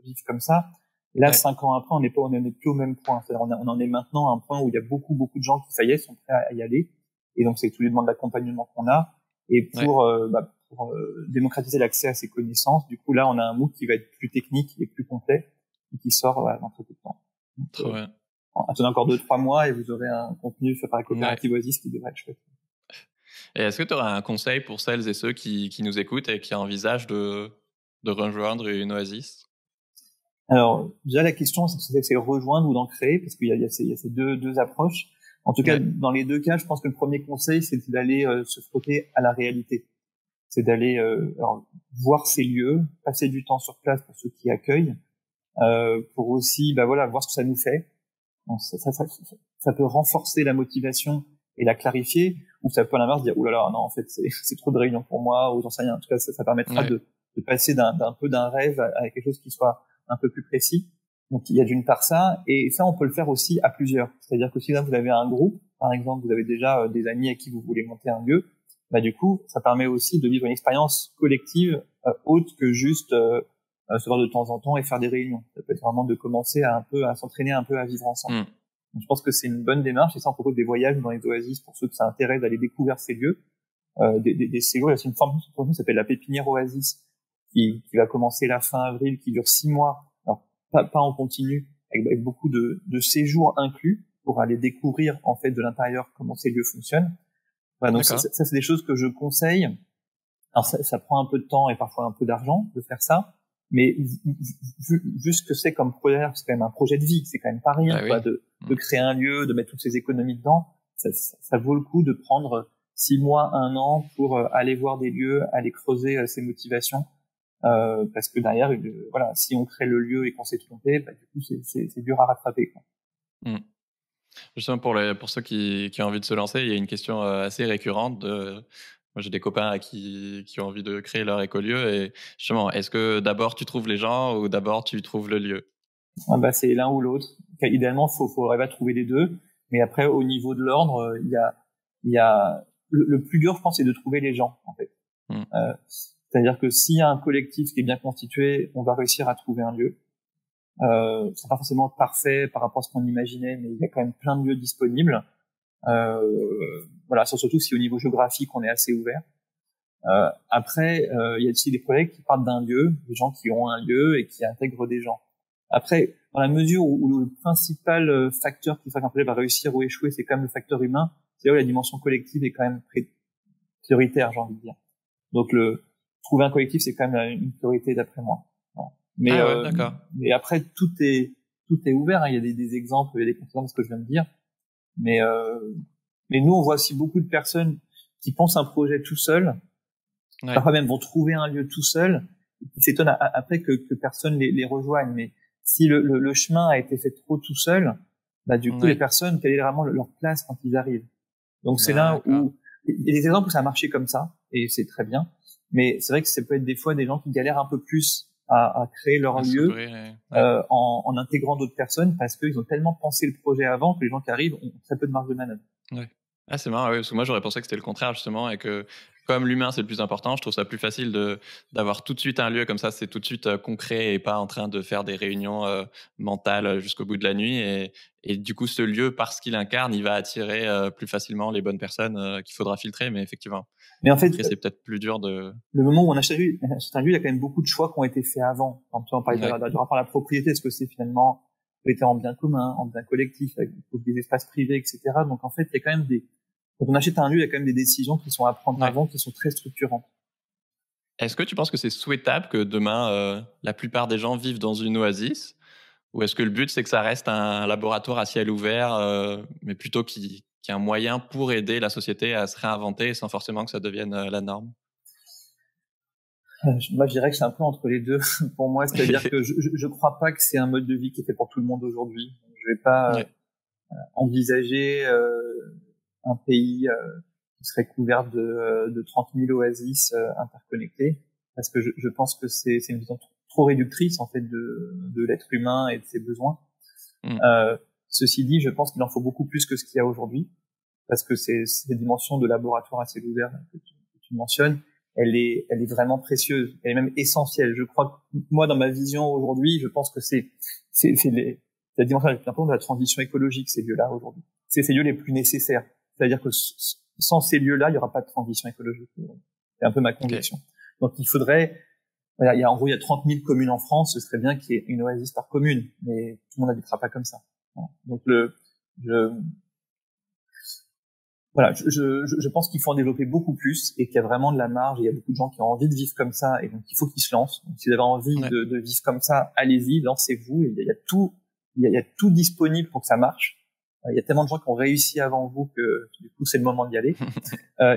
vivre comme ça. Là, 5 ans après, on n'est plus au même point. C'est-à-dire, on en est maintenant à un point où il y a beaucoup de gens qui, ça y est, sont prêts à y aller. Et donc, c'est tous les demandes d'accompagnement qu'on a. Et pour démocratiser l'accès à ces connaissances, du coup, là, on a un MOOC qui va être plus technique et plus complet et qui sort dans très peu de temps. Donc, Trop bien. attendez encore 2-3 mois et vous aurez un contenu fait par la coopérative Oasis qui devrait être chouette. Et est-ce que tu auras un conseil pour celles et ceux qui nous écoutent et qui envisagent de rejoindre une oasis? Alors, déjà, la question, c'est rejoindre ou d'en créer, parce qu'il y a ces deux approches. En tout cas, dans les deux cas, je pense que le premier conseil, c'est d'aller se frotter à la réalité. C'est d'aller voir ces lieux, passer du temps sur place pour ceux qui accueillent, pour aussi voir ce que ça nous fait. Donc, ça peut renforcer la motivation et la clarifier, ou ça peut à l'inverse dire, oh là là, non, en fait, c'est trop de réunions pour moi, ou j'en sais rien. En tout cas, ça permettra de passer d'un rêve à quelque chose qui soit un peu plus précis. Donc, il y a d'une part ça, et ça, on peut le faire aussi à plusieurs. C'est-à-dire que si là, vous avez un groupe, par exemple, vous avez déjà des amis avec qui vous voulez monter un lieu, bah, du coup, ça permet aussi de vivre une expérience collective autre que juste se voir de temps en temps et faire des réunions. Ça peut être vraiment de commencer à s'entraîner un peu à vivre ensemble. Donc, je pense que c'est une bonne démarche, et ça, on propose des voyages dans les oasis pour ceux que ça intéresse d'aller découvrir ces lieux. Des séjours, il y a aussi une formation qui s'appelle la pépinière oasis, qui va commencer la fin avril, qui dure 6 mois. Alors, pas en continu, avec beaucoup de séjours inclus pour aller découvrir, en fait, de l'intérieur comment ces lieux fonctionnent. Voilà, donc ça, c'est des choses que je conseille. Alors, ça prend un peu de temps et parfois un peu d'argent de faire ça. Mais vu ce que c'est comme projet, c'est quand même un projet de vie, c'est quand même pas rien, quoi, de créer un lieu, de mettre toutes ces économies dedans. Ça vaut le coup de prendre 6 mois, 1 an pour aller voir des lieux, aller creuser ses motivations. Parce que derrière, si on crée le lieu et qu'on s'est trompé, bah, du coup, c'est dur à rattraper, quoi. Justement, pour ceux qui ont envie de se lancer, il y a une question assez récurrente. Moi, j'ai des copains qui ont envie de créer leur écolieu. Et justement, est-ce que d'abord tu trouves les gens ou d'abord tu trouves le lieu? C'est l'un ou l'autre. Idéalement, faut arriver à trouver les deux. Mais après, au niveau de l'ordre, il y a le plus dur, je pense, c'est de trouver les gens, en fait. C'est-à-dire que s'il y a un collectif qui est bien constitué, on va réussir à trouver un lieu. C'est pas forcément parfait par rapport à ce qu'on imaginait, mais il y a quand même plein de lieux disponibles. Surtout si au niveau géographique on est assez ouvert. Après, il y a aussi des collègues qui partent d'un lieu, des gens qui ont un lieu et qui intègrent des gens. Après, dans la mesure où le principal facteur qui fait qu'un projet va réussir ou échouer, c'est quand même le facteur humain, c'est là où la dimension collective est quand même prioritaire, j'ai envie de dire. Donc trouver un collectif, c'est quand même une priorité d'après moi. Voilà. Mais après, tout est ouvert, hein. Il y a des exemples, il y a des conséquences de ce que je viens de dire. Mais nous, on voit aussi beaucoup de personnes qui pensent un projet tout seul, parfois même vont trouver un lieu tout seul, qui s'étonnent après que personne les rejoigne. Mais si le chemin a été fait trop tout seul, bah du coup les personnes, quelle est vraiment leur place quand ils arrivent. Donc c'est là où il y a des exemples où ça a marché comme ça et c'est très bien. Mais c'est vrai que ça peut être des fois des gens qui galèrent un peu plus à créer leur lieu en intégrant d'autres personnes parce qu'ils ont tellement pensé le projet avant que les gens qui arrivent ont très peu de marge de manœuvre. Ah, c'est marrant, parce que moi j'aurais pensé que c'était le contraire justement et que comme l'humain, c'est le plus important, je trouve ça plus facile d'avoir tout de suite un lieu comme ça, c'est tout de suite concret et pas en train de faire des réunions mentales jusqu'au bout de la nuit. Et du coup, ce lieu, parce qu'il incarne, il va attirer plus facilement les bonnes personnes qu'il faudra filtrer. Mais effectivement, Mais en fait, après, c'est peut-être plus dur de... le moment où on achète un lieu, il y a quand même beaucoup de choix qui ont été faits avant. Quand on parlait du rapport à la propriété, est-ce que c'est finalement été en bien commun, en bien collectif, avec des espaces privés, etc. Donc en fait, il y a quand même quand on achète un lieu, il y a quand même des décisions qui sont à prendre avant, qui sont très structurantes. Est-ce que tu penses que c'est souhaitable que demain, la plupart des gens vivent dans une oasis? Ou est-ce que le but, c'est que ça reste un laboratoire à ciel ouvert, mais plutôt qu'il y ait un moyen pour aider la société à se réinventer sans forcément que ça devienne la norme? Moi, je dirais que c'est un peu entre les deux pour moi, c'est-à-dire que je crois pas que c'est un mode de vie qui est fait pour tout le monde aujourd'hui. Je vais pas envisager un pays qui serait couvert de 30 000 oasis interconnectées, parce que je pense que c'est une vision trop réductrice en fait de l'être humain et de ses besoins. Ceci dit, je pense qu'il en faut beaucoup plus que ce qu'il y a aujourd'hui, parce que cette dimension de laboratoire à ciel ouvert que tu mentionnes, elle est vraiment précieuse, elle est même essentielle. Je crois que moi, dans ma vision aujourd'hui, je pense que c'est la dimension la plus importante de la transition écologique, ces lieux-là aujourd'hui. C'est ces lieux les plus nécessaires. C'est-à-dire que sans ces lieux-là, il n'y aura pas de transition écologique. C'est un peu ma conviction. Donc il faudrait, en gros, il y a 30 000 communes en France, ce serait bien qu'il y ait une oasis par commune, mais tout le monde n'habitera pas comme ça. Donc je pense qu'il faut en développer beaucoup plus et qu'il y a vraiment de la marge. Et il y a beaucoup de gens qui ont envie de vivre comme ça et donc il faut qu'ils se lancent. Donc, si vous avez envie de vivre comme ça, allez-y, lancez-vous. Il y a tout disponible pour que ça marche. Il y a tellement de gens qui ont réussi avant vous que du coup c'est le moment d'y aller.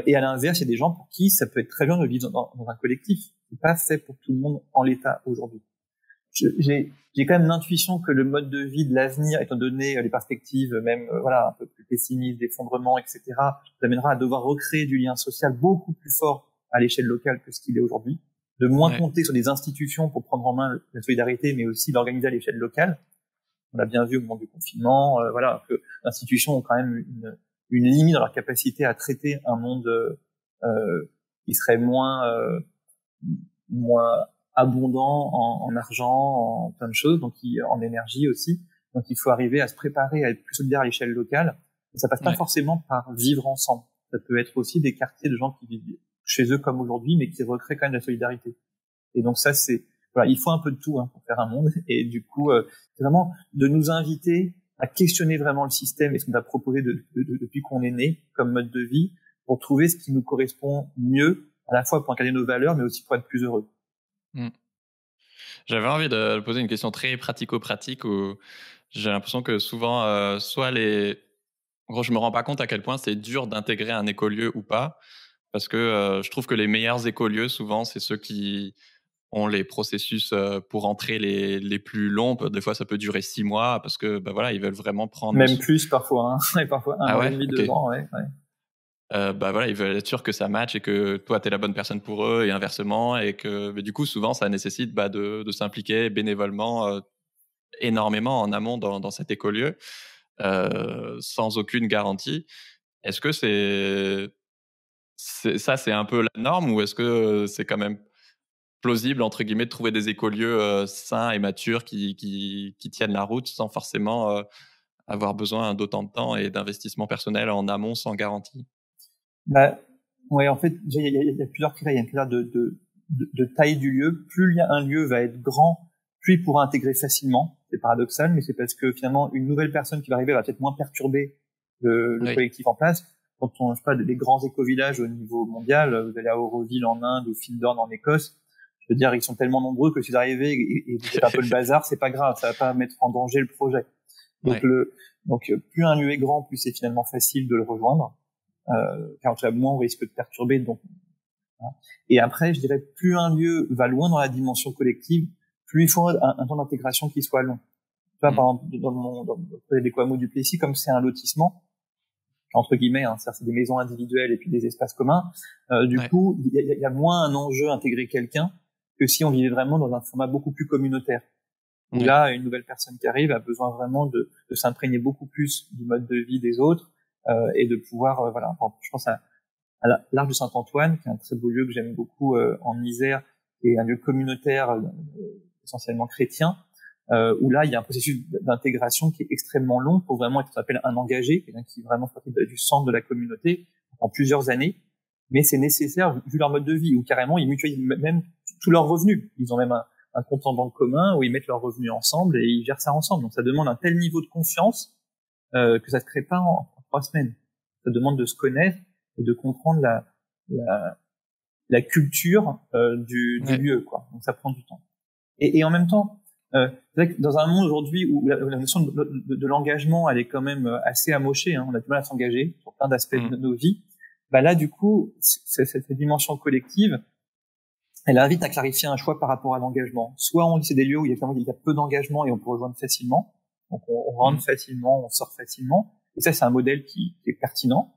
Et à l'inverse, il y a des gens pour qui ça peut être très bien de vivre dans un collectif. C'est pas fait pour tout le monde en l'état aujourd'hui. J'ai quand même l'intuition que le mode de vie de l'avenir, étant donné les perspectives même un peu plus pessimistes, d'effondrement, etc., nous amènera à devoir recréer du lien social beaucoup plus fort à l'échelle locale que ce qu'il est aujourd'hui, de moins compter sur des institutions pour prendre en main la solidarité, mais aussi l'organiser à l'échelle locale. On a bien vu au moment du confinement, que les institutions ont quand même une limite dans leur capacité à traiter un monde qui serait moins abondant en argent, en plein de choses, donc en énergie aussi. Donc il faut arriver à se préparer à être plus solidaire à l'échelle locale. Et ça passe pas forcément par vivre ensemble. Ça peut être aussi des quartiers de gens qui vivent chez eux comme aujourd'hui, mais qui recréent quand même de la solidarité. Et donc ça, il faut un peu de tout pour faire un monde. Et du coup, c'est vraiment de nous inviter à questionner vraiment le système et ce qu'on a proposé depuis qu'on est né comme mode de vie, pour trouver ce qui nous correspond mieux, à la fois pour incarner nos valeurs, mais aussi pour être plus heureux. J'avais envie de poser une question très pratico-pratique où j'ai l'impression que souvent, en gros, je me rends pas compte à quel point c'est dur d'intégrer un écolieu ou pas, parce que je trouve que les meilleurs écolieux, souvent, c'est ceux qui ont les processus pour entrer les plus longs. Des fois, ça peut durer 6 mois parce que ils veulent vraiment prendre... Même plus parfois, et parfois 1 an et demi, 2 ans, ils veulent être sûrs que ça matche et que toi, tu es la bonne personne pour eux et inversement. Et que du coup, souvent, ça nécessite de s'impliquer bénévolement énormément en amont dans cet écolieu, sans aucune garantie. Est-ce que c'est un peu la norme, ou est-ce que c'est quand même plausible, entre guillemets, de trouver des écolieux sains et matures qui tiennent la route sans forcément avoir besoin d'autant de temps et d'investissement personnel en amont sans garantie? En fait, il y a plusieurs critères. Il y a un critère de taille du lieu. Plus un lieu va être grand, plus il pourra intégrer facilement. C'est paradoxal, mais c'est parce que finalement, une nouvelle personne qui va arriver va peut-être moins perturber le collectif en place. Quand je sais pas, des grands éco-villages au niveau mondial, vous allez à Auroville en Inde ou Findorn en Écosse, je veux dire, ils sont tellement nombreux que si vous arrivez et vous faites un peu le bazar, c'est pas grave, ça va pas mettre en danger le projet. Donc plus un lieu est grand, plus c'est finalement facile de le rejoindre. Car tout moins on risque de perturber. Donc, et après, je dirais, plus un lieu va loin dans la dimension collective, plus il faut un temps d'intégration qui soit long. Tu vois, par exemple, dans le projet d'Equamo du Plessis, comme c'est un lotissement, entre guillemets, c'est des maisons individuelles et puis des espaces communs, du coup, il y a moins un enjeu à intégrer quelqu'un que si on vivait vraiment dans un format beaucoup plus communautaire. Où là, une nouvelle personne qui arrive a besoin vraiment de s'imprégner beaucoup plus du mode de vie des autres, et de pouvoir, je pense à l'Arche de Saint-Antoine, qui est un très beau lieu que j'aime beaucoup en Isère, qui est un lieu communautaire essentiellement chrétien, où là il y a un processus d'intégration qui est extrêmement long pour vraiment être ce qu'on appelle un engagé, quelqu'un qui vraiment fait partie du centre de la communauté en plusieurs années. Mais c'est nécessaire vu leur mode de vie, où carrément ils mutualisent même tous leurs revenus. Ils ont même un compte en banque commun où ils mettent leurs revenus ensemble et ils gèrent ça ensemble. Donc ça demande un tel niveau de confiance que ça se crée pas en 3 semaines. Ça demande de se connaître et de comprendre la culture du lieu, quoi. Donc ça prend du temps. Et en même temps, c'est vrai que dans un monde aujourd'hui où la notion de l'engagement elle est quand même assez amochée, hein, on a du mal à s'engager sur plein d'aspects de nos vies. Bah là, du coup, cette dimension collective, elle invite à clarifier un choix par rapport à l'engagement. Soit on dit c'est des lieux où il y a peu d'engagement et on peut rejoindre facilement. Donc on rentre facilement, on sort facilement. Et ça, c'est un modèle qui est pertinent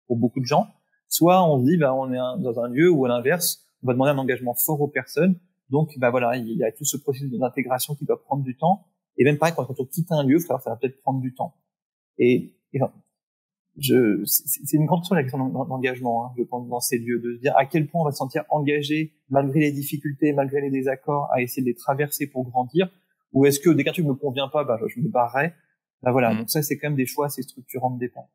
pour beaucoup de gens. Soit on se dit, on est dans un lieu où à l'inverse, on va demander un engagement fort aux personnes. Donc, voilà, il y a tout ce processus d'intégration qui doit prendre du temps. Et même pareil, quand on quitte un lieu, ça va peut-être prendre du temps. Et c'est une grande question, la question d'engagement, hein, je pense, dans ces lieux, de se dire à quel point on va se sentir engagé malgré les difficultés, malgré les désaccords, à essayer de les traverser pour grandir, ou est-ce que dès qu'un truc me convient pas, je me barrerai. Voilà, donc ça c'est quand même des choix assez structurants de départ.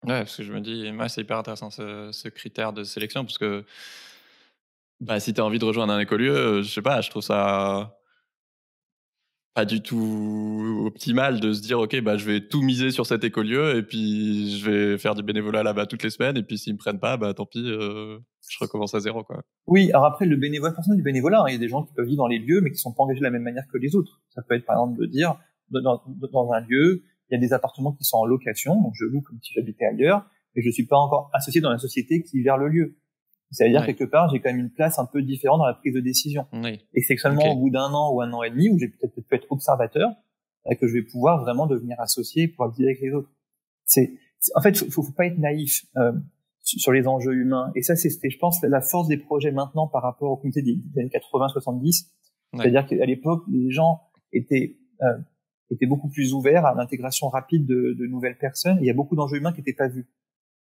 Ouais, parce que je me dis, moi c'est hyper intéressant ce critère de sélection, parce que si tu as envie de rejoindre un écolieu, je sais pas, je trouve ça pas du tout optimal de se dire ok je vais tout miser sur cet écolieu et puis je vais faire du bénévolat là-bas toutes les semaines et puis s'ils me prennent pas tant pis, je recommence à zéro, quoi. Oui, alors après le bénévolat, forcément du bénévolat, hein, il y a des gens qui peuvent vivre dans les lieux mais qui sont pas engagés de la même manière que les autres. Ça peut être par exemple de dire dans un lieu, il y a des appartements qui sont en location, donc je loue comme si j'habitais ailleurs, mais je suis pas encore associé dans la société qui gère le lieu. Ça veut dire quelque part, j'ai quand même une place un peu différente dans la prise de décision. Et c'est seulement au bout d'un an ou un an et demi où j'ai peut-être pu être observateur que je vais pouvoir vraiment devenir associé pour pouvoir dealer avec les autres. En fait, faut pas être naïf sur les enjeux humains. Et ça, c'était, je pense, la force des projets maintenant par rapport au comité des années 80-70. C'est-à-dire qu'à l'époque, les gens étaient beaucoup plus ouverts à l'intégration rapide de nouvelles personnes. Et il y a beaucoup d'enjeux humains qui n'étaient pas vus.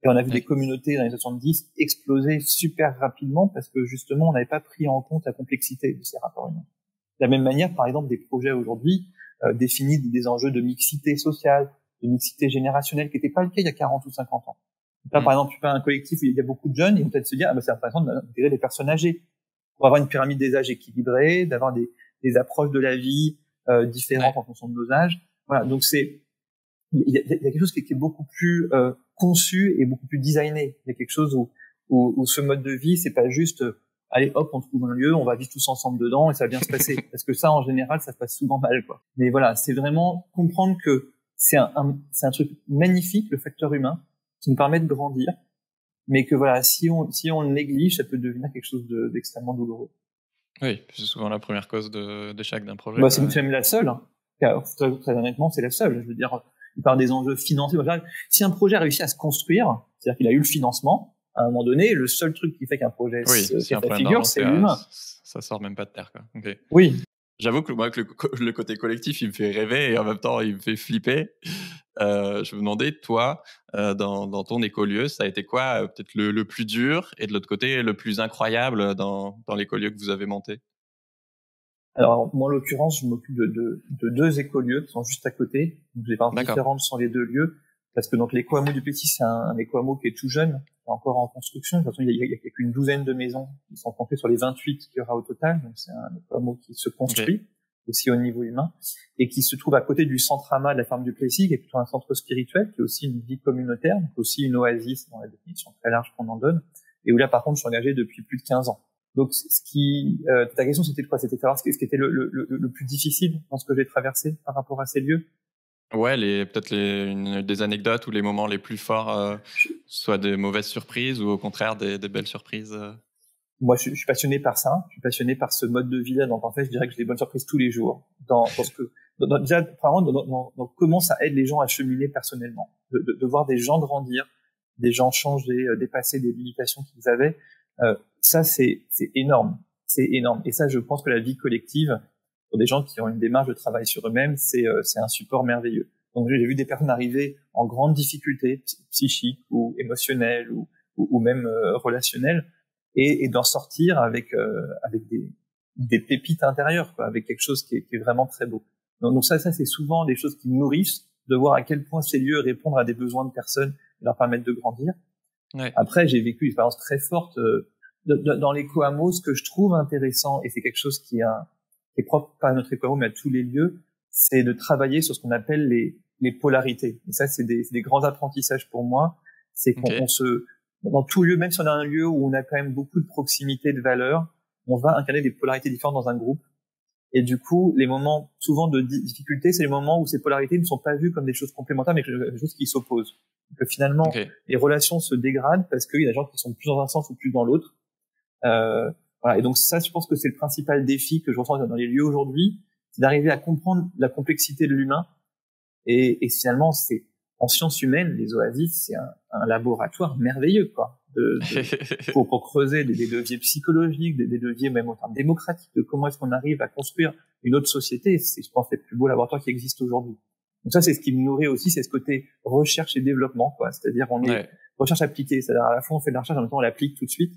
Et on a vu des communautés dans les années 70 exploser super rapidement parce que justement on n'avait pas pris en compte la complexité de ces rapports humains. De la même manière, par exemple, des projets aujourd'hui définissent des enjeux de mixité sociale, de mixité générationnelle, qui n'était pas le cas il y a 40 ou 50 ans. Donc là, par exemple, tu fais un collectif où il y a beaucoup de jeunes, ils vont peut-être se dire c'est intéressant d'intégrer des personnes âgées pour avoir une pyramide des âges équilibrée, d'avoir des approches de la vie différentes en fonction de nos âges. Voilà, donc il y a quelque chose qui est beaucoup plus conçu et beaucoup plus designé. Il y a quelque chose où ce mode de vie, c'est pas juste allez hop, on trouve un lieu, on va vivre tous ensemble dedans et ça va bien se passer. Parce que ça, en général, ça se passe souvent mal, quoi. Mais voilà, c'est vraiment comprendre que c'est un truc magnifique, le facteur humain, qui nous permet de grandir, mais que voilà, si on le néglige, ça peut devenir quelque chose d'extrêmement douloureux. Oui, c'est souvent la première cause d'échec d'un projet. C'est même la seule, hein. Très honnêtement, c'est la seule. Je veux dire, par des enjeux financiers. Si un projet a réussi à se construire, c'est-à-dire qu'il a eu le financement, à un moment donné, le seul truc qui fait qu'un projet se figure, c'est l'humain. Ça sort même pas de terre, quoi. Okay. Oui. J'avoue que moi, le côté collectif, il me fait rêver et en même temps, il me fait flipper. Je me demandais, toi, dans ton écolieu, ça a été quoi peut-être le plus dur et de l'autre côté, le plus incroyable dans l'écolieu que vous avez monté? Alors, moi, en l'occurrence, je m'occupe de 2 écolieux qui sont juste à côté. Donc, j'ai des différences sur les 2 lieux. Parce que donc, l'éco-hameau du Plessis, c'est un éco-hameau qui est tout jeune, qui est encore en construction. De toute façon, il y a qu'une douzaine de maisons qui sont construites sur les 28 qu'il y aura au total. Donc, c'est un éco-hameau qui se construit, aussi au niveau humain, et qui se trouve à côté du centre Ama de la ferme du Plessis, qui est plutôt un centre spirituel, qui est aussi une vie communautaire, donc aussi une oasis dans la définition très large qu'on en donne. Et où là, par contre, je suis engagé depuis plus de 15 ans. Donc, ta question, c'était de quoi? C'était de savoir ce qui était le plus difficile dans ce que j'ai traversé par rapport à ces lieux? Ouais, peut-être des anecdotes ou les moments les plus forts, soit des mauvaises surprises ou au contraire des belles surprises. Moi, je suis passionné par ça. Je suis passionné par ce mode de vie-là. Donc, en fait, je dirais que j'ai des bonnes surprises tous les jours. Déjà, vraiment, dans comment ça aide les gens à cheminer personnellement. De voir des gens grandir, des gens changer, dépasser des limitations qu'ils avaient. Ça, c'est énorme. C'est énorme. Et ça, je pense que la vie collective, pour des gens qui ont une démarche de travail sur eux-mêmes, c'est un support merveilleux. Donc, j'ai vu des personnes arriver en grande difficulté psychique ou émotionnelle ou ou même relationnel, et d'en sortir avec des pépites intérieures, quoi, avec quelque chose qui est vraiment très beau. Donc ça c'est souvent des choses qui nourrissent, de voir à quel point ces lieux répondent à des besoins de personnes et leur permettent de grandir. Ouais. Après, j'ai vécu une expérience très forte dans l'éco-hameau. Ce que je trouve intéressant, et c'est quelque chose qui est propre pas à notre éco-hameau mais à tous les lieux, c'est de travailler sur ce qu'on appelle les polarités. Et ça, c'est des grands apprentissages pour moi. C'est qu'on dans tout lieu, même si on a un lieu où on a quand même beaucoup de proximité, de valeurs, on va incarner des polarités différentes dans un groupe. Et du coup, les moments souvent de difficulté, c'est les moments où ces polarités ne sont pas vues comme des choses complémentaires, mais comme des choses qui s'opposent. Donc finalement, les relations se dégradent parce qu'il y a des gens qui sont plus dans un sens ou plus dans l'autre. Voilà. Et donc ça, je pense que c'est le principal défi que je ressens dans les lieux aujourd'hui, c'est d'arriver à comprendre la complexité de l'humain. Et finalement, c'est en sciences humaines, les oasis, c'est un laboratoire merveilleux, quoi. Pour creuser des leviers psychologiques, des leviers même en termes démocratiques, de comment est-ce qu'on arrive à construire une autre société. C'est, je pense, les plus beaux laboratoires qui existent aujourd'hui. Donc ça, c'est ce qui me nourrit aussi, c'est ce côté recherche et développement, quoi. C'est-à-dire, on est recherche appliquée. C'est-à-dire, à la fois, on fait de la recherche, en même temps, on l'applique tout de suite.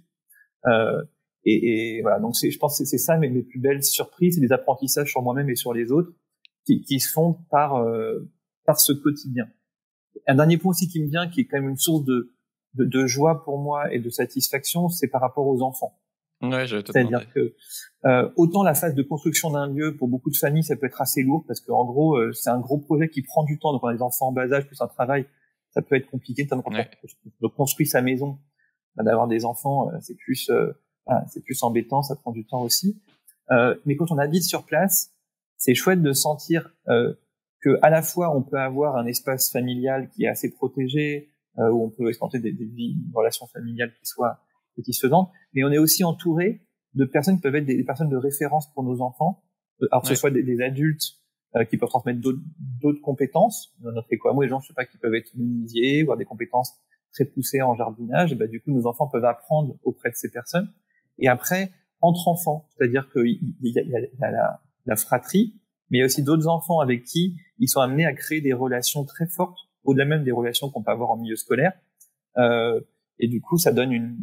Et voilà. Donc je pense que c'est ça mes plus belles surprises, c'est des apprentissages sur moi-même et sur les autres qui se font par ce quotidien. Un dernier point aussi qui me vient, qui est quand même une source de joie pour moi et de satisfaction, c'est par rapport aux enfants. Ouais, je vais te C'est-à-dire que autant la phase de construction d'un lieu, pour beaucoup de familles, ça peut être assez lourd parce qu'en gros, c'est un gros projet qui prend du temps. Donc, on a des enfants en bas âge plus un travail, ça peut être compliqué. Quand on construit sa maison, d'avoir des enfants, c'est plus embêtant, ça prend du temps aussi. Mais quand on habite sur place, c'est chouette de sentir que à la fois on peut avoir un espace familial qui est assez protégé, où on peut exploiter des relations familiales qui soient satisfaisantes, mais on est aussi entouré de personnes qui peuvent être des personnes de référence pour nos enfants, alors que ce soit des adultes qui peuvent transmettre d'autres compétences. Dans notre éco-hameau, les gens, je sais pas, qui peuvent être menuisiers, ou avoir des compétences très poussées en jardinage, et ben, du coup, nos enfants peuvent apprendre auprès de ces personnes. Et après, entre enfants, c'est-à-dire qu'il y a la fratrie, mais il y a aussi d'autres enfants avec qui ils sont amenés à créer des relations très fortes, au-delà même des relations qu'on peut avoir en milieu scolaire. Et du coup, ça donne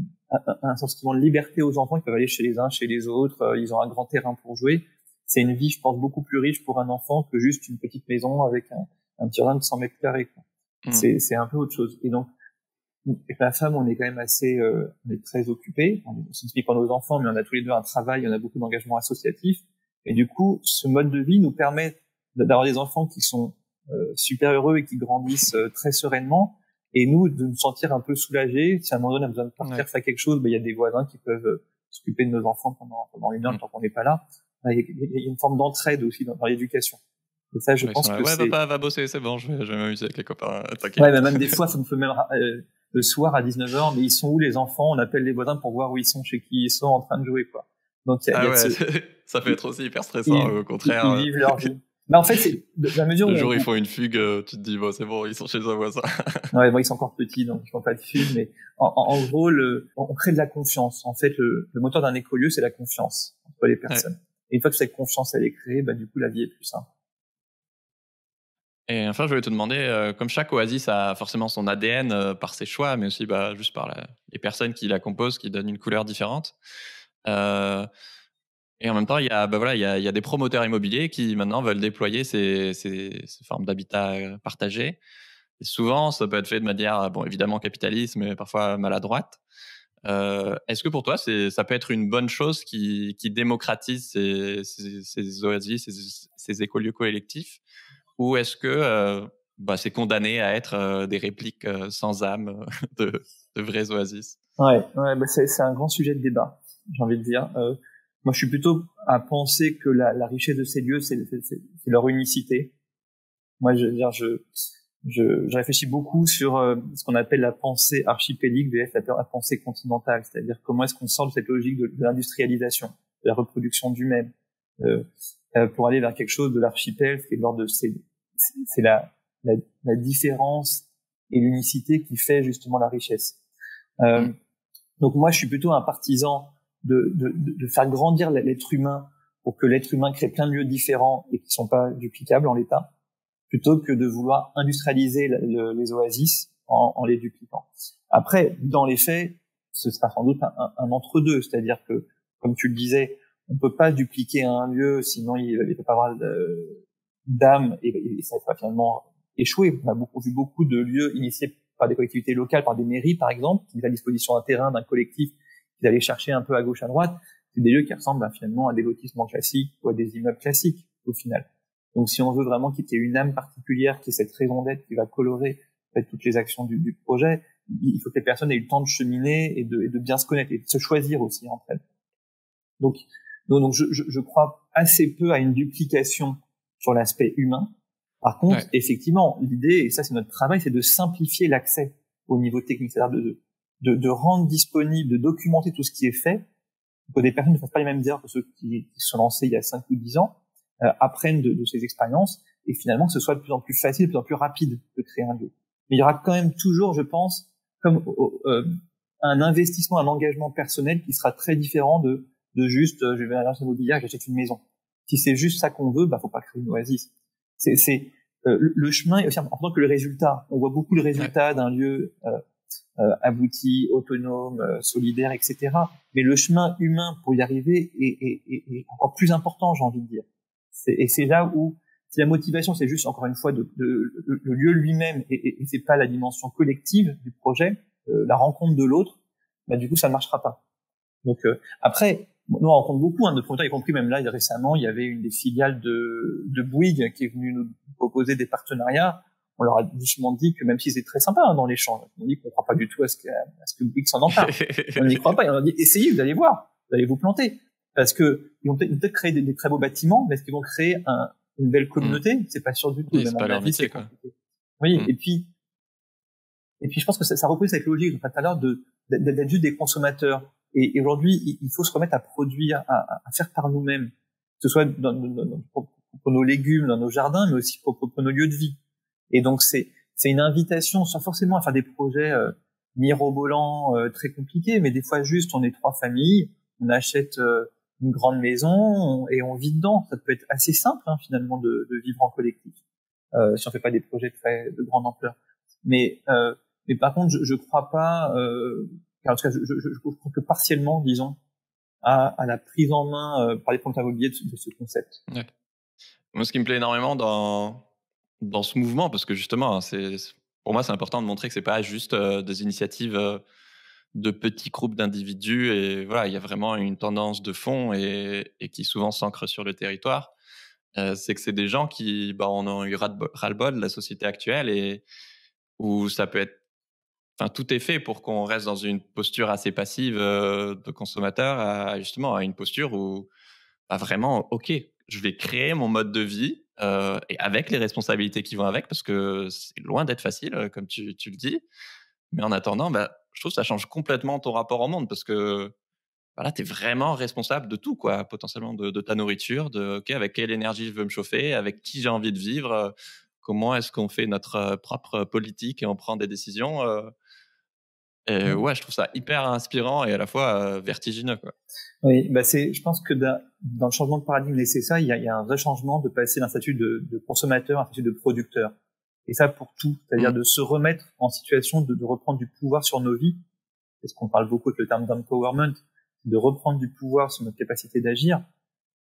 un sentiment de liberté aux enfants. Ils peuvent aller chez les uns, chez les autres. Ils ont un grand terrain pour jouer. C'est une vie, je pense, beaucoup plus riche pour un enfant que juste une petite maison avec un petit jardin de 100 mètres carrés, quoi. C'est un peu autre chose. Et donc, avec ma femme, on est quand même assez, on est très occupés. On s'occupe pour nos enfants, mais on a tous les deux un travail, on a beaucoup d'engagement associatif. Et du coup, ce mode de vie nous permet d'avoir des enfants qui sont super heureux et qui grandissent très sereinement. Et nous, de nous sentir un peu soulagés. Si à un moment donné, on a besoin de partir faire quelque chose, ben, il y a des voisins qui peuvent s'occuper de nos enfants pendant une heure tant qu'on n'est pas là. Il y a une forme d'entraide aussi dans l'éducation. Et ça, je pense que c'est... papa va bosser, c'est bon, je vais m'amuser avec les copains, t'inquiète. Ouais, mais même des fois, ça me fait même le soir à 19h, mais ils sont où les enfants? On appelle les voisins pour voir où ils sont, chez qui ils sont en train de jouer, quoi. Donc, ça peut être aussi hyper stressant, au contraire. Ils vivent leur vie. Mais en fait, c'est de la mesure où... Le jour où ils font une fugue, tu te dis, bon, c'est bon, ils sont chez un voisin. Ouais, bon, ils sont encore petits, donc ils font pas de fugue, mais en gros, on crée de la confiance. En fait, le moteur d'un écolieu, c'est la confiance entre les personnes. Ouais. Et une fois que cette confiance, elle est créée, bah, du coup, la vie est plus simple. Et enfin, je voulais te demander, comme chaque oasis a forcément son ADN par ses choix, mais aussi juste par les personnes qui la composent, qui donnent une couleur différente. Et en même temps, il y a des promoteurs immobiliers qui maintenant veulent déployer ces formes d'habitat partagé. Et souvent, ça peut être fait de manière, évidemment capitaliste, mais parfois maladroite. Est-ce que pour toi, ça peut être une bonne chose qui démocratise ces oasis, ces écolieux collectifs, ou est-ce que c'est condamné à être des répliques sans âme de vrais oasis? Ouais, c'est un grand sujet de débat, j'ai envie de dire. Moi, je suis plutôt à penser que la richesse de ces lieux, c'est leur unicité. Moi, je réfléchis beaucoup sur ce qu'on appelle la pensée archipélique vs la pensée continentale, c'est-à-dire comment est-ce qu'on sort de cette logique de l'industrialisation, de la reproduction du même, pour aller vers quelque chose de l'archipel, qui est l'ordre de c'est la différence et l'unicité qui fait justement la richesse. Donc moi, je suis plutôt un partisan de faire grandir l'être humain pour que l'être humain crée plein de lieux différents et qui sont pas duplicables en l'état, plutôt que de vouloir industrialiser les oasis en les dupliquant. Après, dans les faits, ce sera sans doute un entre-deux, c'est-à-dire que, comme tu le disais, on peut pas dupliquer un lieu, sinon il peut pas avoir d'âme et ça va finalement échouer. On a vu beaucoup de lieux initiés par des collectivités locales, par des mairies par exemple, qui mettent à disposition un terrain d'un collectif qui allait chercher un peu à gauche à droite. C'est des lieux qui ressemblent finalement à des lotissements classiques ou à des immeubles classiques au final. Donc si on veut vraiment qu'il y ait une âme particulière, qui est cette raison d'être qui va colorer en fait, toutes les actions du projet, il faut que les personnes aient eu le temps de cheminer et de bien se connaître et de se choisir aussi entre elles. Donc je crois assez peu à une duplication sur l'aspect humain. Par contre, effectivement, l'idée, et ça c'est notre travail, c'est de simplifier l'accès au niveau technique, c'est-à-dire de rendre disponible, de documenter tout ce qui est fait, pour que des personnes ne fassent pas les mêmes erreurs que ceux qui se sont lancés il y a 5 ou 10 ans, apprennent de ces expériences, et finalement que ce soit de plus en plus facile, de plus en plus rapide de créer un lieu. Mais il y aura quand même toujours, je pense, comme un investissement, un engagement personnel qui sera très différent de juste je vais à l'agence immobilière, j'achète une maison. Si c'est juste ça qu'on veut, faut pas créer une oasis. C'est le chemin est aussi important que le résultat. On voit beaucoup le résultat d'un lieu abouti, autonome, solidaire, etc. Mais le chemin humain pour y arriver est encore plus important, j'ai envie de dire. Et c'est là où si la motivation c'est juste encore une fois le lieu lui-même et c'est pas la dimension collective du projet, la rencontre de l'autre, du coup ça ne marchera pas. Donc après, nous on rencontre beaucoup de promoteurs, y compris même là récemment, il y avait une des filiales de Bouygues qui est venue nous proposer des partenariats. On leur a doucement dit que même si c'est très sympa dans l'échange, on dit qu'on ne croit pas du tout à ce que Bouygues s'en empare. On n'y croit pas. Et on a dit essayez, vous allez voir, vous allez vous planter, parce que ils vont peut-être créer des très beaux bâtiments, mais est-ce qu'ils vont créer une belle communauté? C'est pas sûr du tout. Oui, c'est pas leur métier, quoi. Oui, et puis je pense que ça repose cette logique dont tout à l'heure d'être juste des consommateurs. Et aujourd'hui, il faut se remettre à produire, à faire par nous-mêmes, que ce soit pour nos légumes, dans nos jardins, mais aussi pour nos lieux de vie. Et donc c'est une invitation, sans forcément à faire des projets mirobolants, très compliqués, mais des fois juste on est 3 familles, on achète une grande maison et on vit dedans. Ça peut être assez simple finalement de vivre en collectif, si on fait pas des projets de grande ampleur. Mais par contre, je crois pas. En tout cas, je crois que partiellement, disons, à la prise en main par les promoteurs immobiliers de ce concept. Ouais. Moi, ce qui me plaît énormément dans ce mouvement, parce que justement, pour moi, c'est important de montrer que c'est pas juste des initiatives de petits groupes d'individus, et voilà, il y a vraiment une tendance de fond et qui souvent s'ancre sur le territoire. C'est que c'est des gens qui en ont eu ras-le-bol de la société actuelle et où ça peut être. Enfin, tout est fait pour qu'on reste dans une posture assez passive de consommateur à une posture où vraiment, ok, je vais créer mon mode de vie et avec les responsabilités qui vont avec, parce que c'est loin d'être facile, comme tu le dis. Mais en attendant, je trouve que ça change complètement ton rapport au monde, parce que là, tu es vraiment responsable de tout, quoi, potentiellement de ta nourriture, avec quelle énergie je veux me chauffer, avec qui j'ai envie de vivre, comment est-ce qu'on fait notre propre politique et on prend des décisions. Et je trouve ça hyper inspirant et à la fois vertigineux, quoi. Oui, je pense que dans le changement de paradigme nécessaire, il y a un vrai changement de passer d'un statut de consommateur à un statut de producteur. Et ça pour tout, c'est-à-dire de se remettre en situation de reprendre du pouvoir sur nos vies. Parce qu'on parle beaucoup avec le terme d'empowerment, de reprendre du pouvoir sur notre capacité d'agir,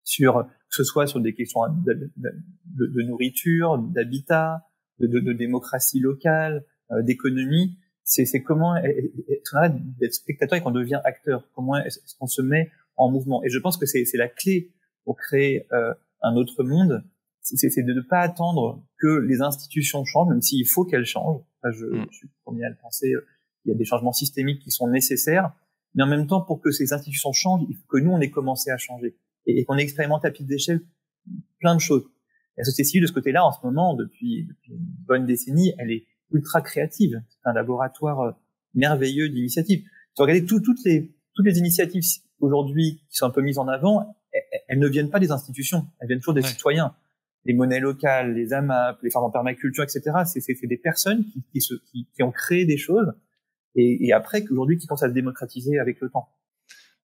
que ce soit sur des questions de nourriture, d'habitat, de démocratie locale, d'économie. C'est comment est-ce qu'on arrête d'être spectateur et qu'on devient acteur? Comment est-ce qu'on se met en mouvement? Et je pense que c'est la clé pour créer un autre monde. C'est de ne pas attendre que les institutions changent, même s'il faut qu'elles changent. Je suis le premier à le penser. Il y a des changements systémiques qui sont nécessaires, mais en même temps, pour que ces institutions changent, il faut que nous on ait commencé à changer et qu'on expérimente à petite échelle plein de choses. La société civile de ce côté-là, en ce moment, depuis une bonne décennie, elle est ultra créative. C'est un laboratoire merveilleux d'initiatives. Si vous regardez toutes les initiatives aujourd'hui qui sont un peu mises en avant, elles ne viennent pas des institutions, elles viennent toujours des citoyens. Les monnaies locales, les AMAP, les fermes en permaculture, etc. C'est des personnes qui ont créé des choses et après qu'aujourd'hui qui commencent à se démocratiser avec le temps.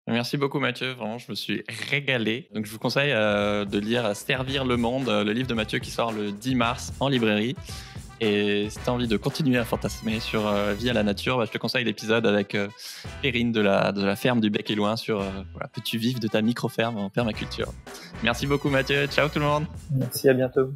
Merci beaucoup Mathieu, vraiment je me suis régalé. Donc je vous conseille de lire Servir le monde, le livre de Mathieu qui sort le 10 mars en librairie. Et si tu as envie de continuer à fantasmer sur Vie à la nature, je te conseille l'épisode avec Perrine de la ferme du Bec et Loin sur peux-tu vivre de ta micro-ferme en permaculture. Merci beaucoup Mathieu, ciao tout le monde. Merci, à bientôt.